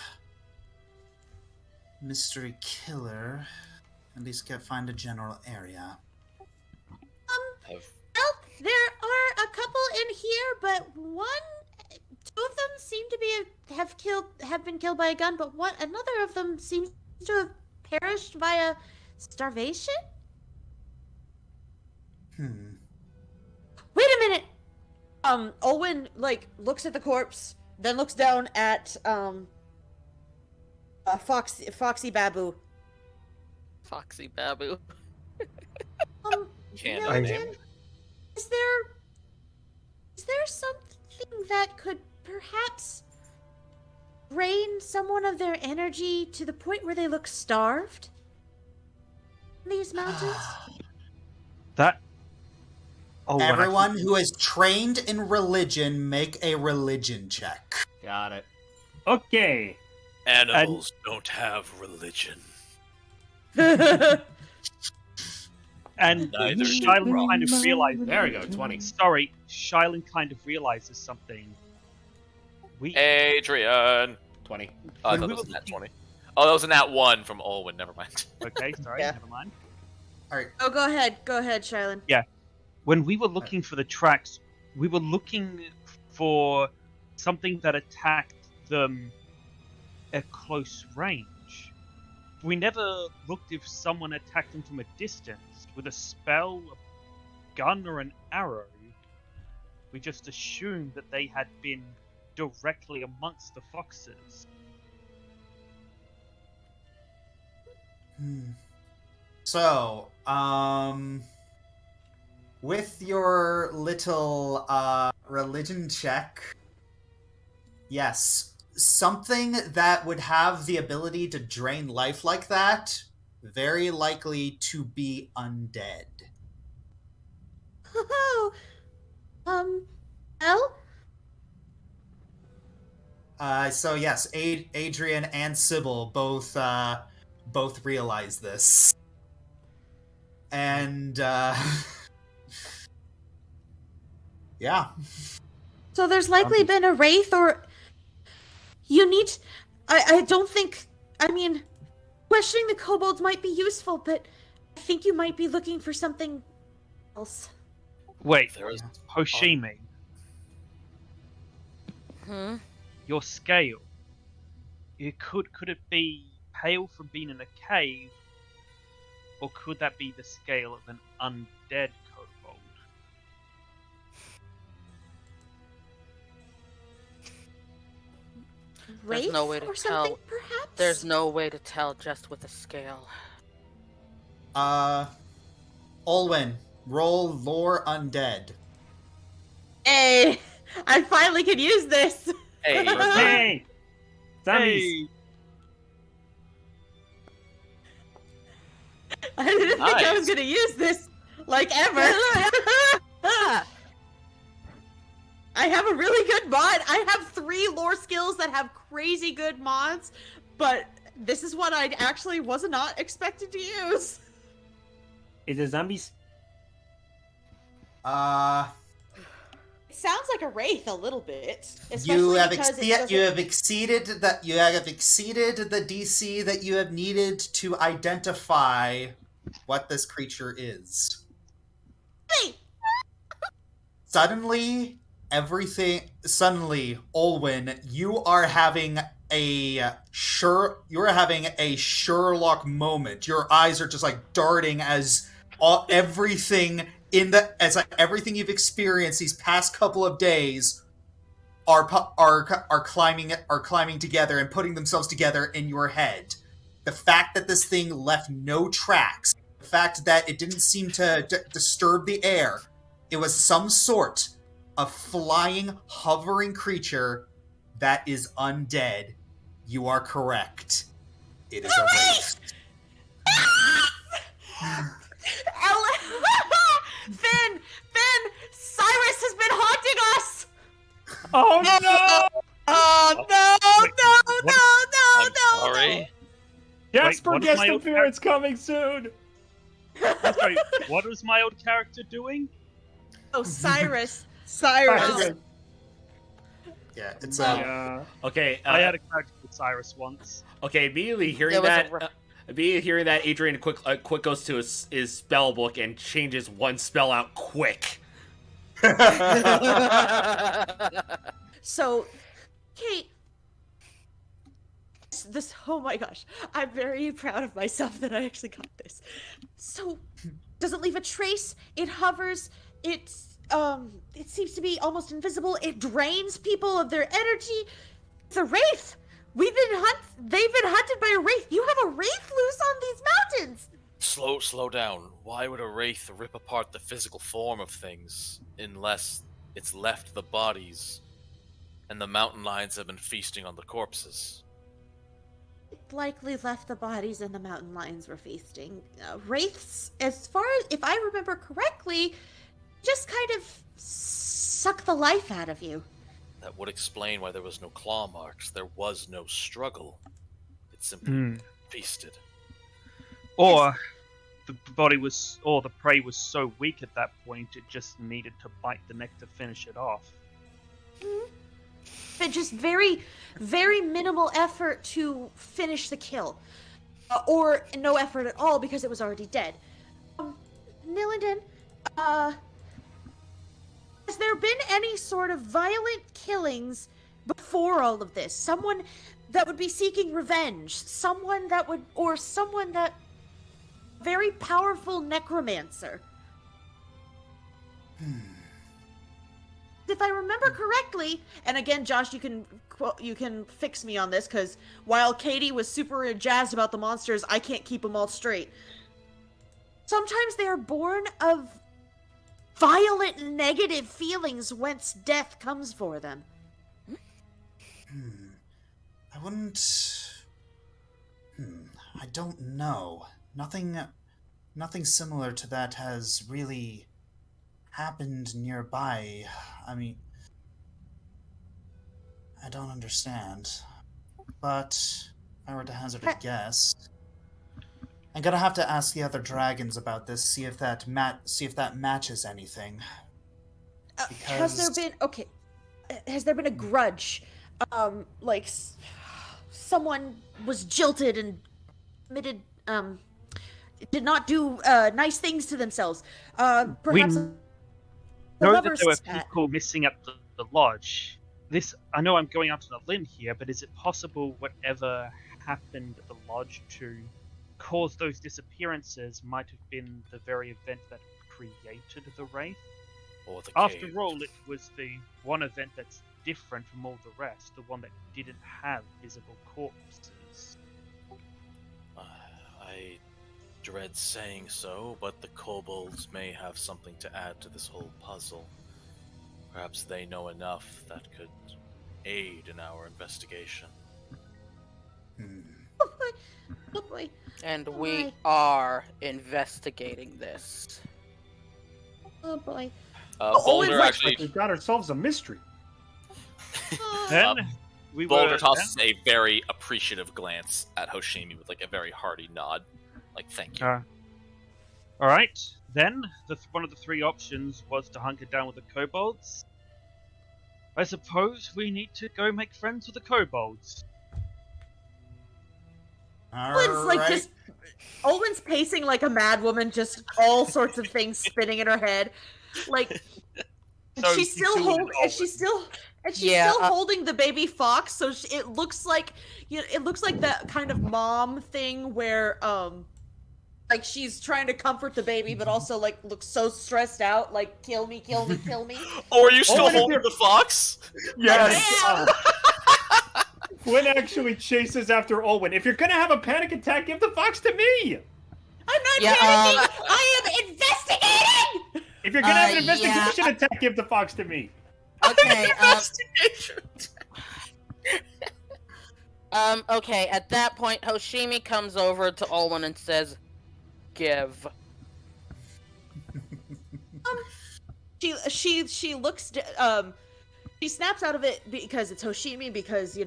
mystery killer, at least find a general area. Well, there are a couple in here, but two of them seem to have been killed by a gun, but another of them seems to have perished via starvation. Wait a minute. Olwen looks at the corpse, then looks down at Foxy Babu. Foxy Babu. Can't Nilindum, is there something that could perhaps drain someone of their energy to the point where they look starved in these mountains? That. Oh, Everyone who is trained in religion, make a religion check. Got it. Okay. Animals don't have religion. And Neither do Shylin kind of realizes. There we go, 20. Sorry, Shylin kind of realizes something. Adrian! 20. Oh, I When thought we that was were a nat looking- 20. Oh, that was a nat 1 from Olwen, never mind. Okay, sorry, Yeah. never mind. All right. Oh, go ahead, Shylin. When we were looking for the tracks, we were looking for something that attacked them at close range. We never looked if someone attacked them from a distance with a spell, a gun, or an arrow. We just assumed that they had been directly amongst the foxes. So, with your little religion check, yes, something that would have the ability to drain life like that, very likely to be undead. Oh, well, So yes, Adrian and Sybil both realize this, and yeah. so there's likely been a wraith, or you need. I don't think. I mean, questioning the kobolds might be useful, but I think you might be looking for something else. Wait, There is Hoshimi, your scale. Could it be pale from being in a cave, or could that be the scale of an undead kobold? Wraith There's no way to or something, tell. perhaps? There's no way to tell just with a scale. Olwen, roll lore undead. Hey, I finally can use this. Hey, Hey! Zombies! I didn't think I was Nice. gonna use this, ever. I have a really good mod. I have 3 lore skills that have crazy good mods, but this is what I actually was not expected to use. Is it zombies? It sounds like a wraith a little bit. You have because it exceeded the DC that you have needed to identify what this creature is. Hey! Suddenly, Olwen, you are having a Sherlock moment. Your eyes are just like darting as everything everything you've experienced these past couple of days are climbing together and putting themselves together in your head. The fact that this thing left no tracks, the fact that it didn't seem to disturb the air, it was some sort of flying, hovering creature that is undead. You are correct. It is a wraith. Finn! Cyrus has been haunting us! Oh no! Oh no! Sorry. Jasper what is guest my old appearance coming soon! I'm sorry, what was my old character doing? Oh, Cyrus. Cyrus. Yeah, it's Okay, I had a character called Cyrus once. okay. Immediately hearing There was that, Adrian quick goes to his spell book and changes one spell out quick. So, Kate, this, oh my gosh, I'm very proud of myself that I actually got this. So, doesn't leave a trace, it hovers, it seems to be almost invisible, it drains people of their energy. It's a wraith! They've been hunted by a wraith! You have a wraith loose on these mountains! Slow down. Why would a wraith rip apart the physical form of things unless it's left the bodies and the mountain lions have been feasting on the corpses? It likely left the bodies and the mountain lions were feasting. Wraiths, as far as, if I remember correctly, just kind of suck the life out of you. That would explain why there was no claw marks. There was no struggle. It simply feasted. Or the prey was so weak at that point, it just needed to bite the neck to finish it off. But just very, very minimal effort to finish the kill. Or no effort at all because it was already dead. Nillinden, has there been any sort of violent killings before all of this? Someone that would be seeking revenge? Someone that very powerful necromancer? If I remember correctly, and again, Josh, you can fix me on this, because while Katie was super jazzed about the monsters, I can't keep them all straight. Sometimes they are born of violent negative feelings whence death comes for them. I wouldn't... I don't know. Nothing similar to that has really happened nearby. I mean, I don't understand. But if I were to hazard a guess, I'm gonna have to ask the other dragons about this, see if that matches anything. Has there been a grudge? Like someone was jilted and committed, did not do nice things to themselves. Perhaps know that there were people missing at the lodge. I know I'm going out on a limb here, but is it possible whatever happened at the lodge to cause those disappearances might have been the very event that created the wraith? Or the After cave. all, it was the one event that's different from all the rest, the one that didn't have visible corpses. I dread saying so, but the kobolds may have something to add to this whole puzzle. Perhaps they know enough that could aid in our investigation. Oh boy. And we are investigating this. Oh boy. Boulder actually. We've got ourselves a mystery. Then we Boulder were tosses a very appreciative glance at Hoshimi with like a very hearty nod, like thank you. all right. Then one of the three options was to hunker down with the kobolds. I suppose we need to go make friends with the kobolds. Olwen's pacing like a mad woman, just all sorts of things spinning in her head. Like So she's still holding. And she's still holding the baby fox, so it looks like it looks like that kind of mom thing where like she's trying to comfort the baby, but also like looks so stressed out, like kill me, kill me, kill me. Oh, are you still holding the fox? Yes. Flynn actually chases after Olwen. If you're gonna have a panic attack, give the fox to me. I'm not panicking. I am investigating. If you're gonna have an investigation attack, give the fox to me. Okay. Investigation. Okay. At that point, Hoshimi comes over to Olwen and says, "Give." She looks she snaps out of it because it's Hoshimi, because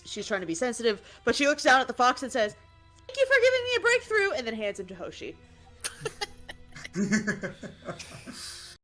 she's trying to be sensitive, but she looks down at the fox and says, "Thank you for giving me a breakthrough," and then hands him to Hoshi.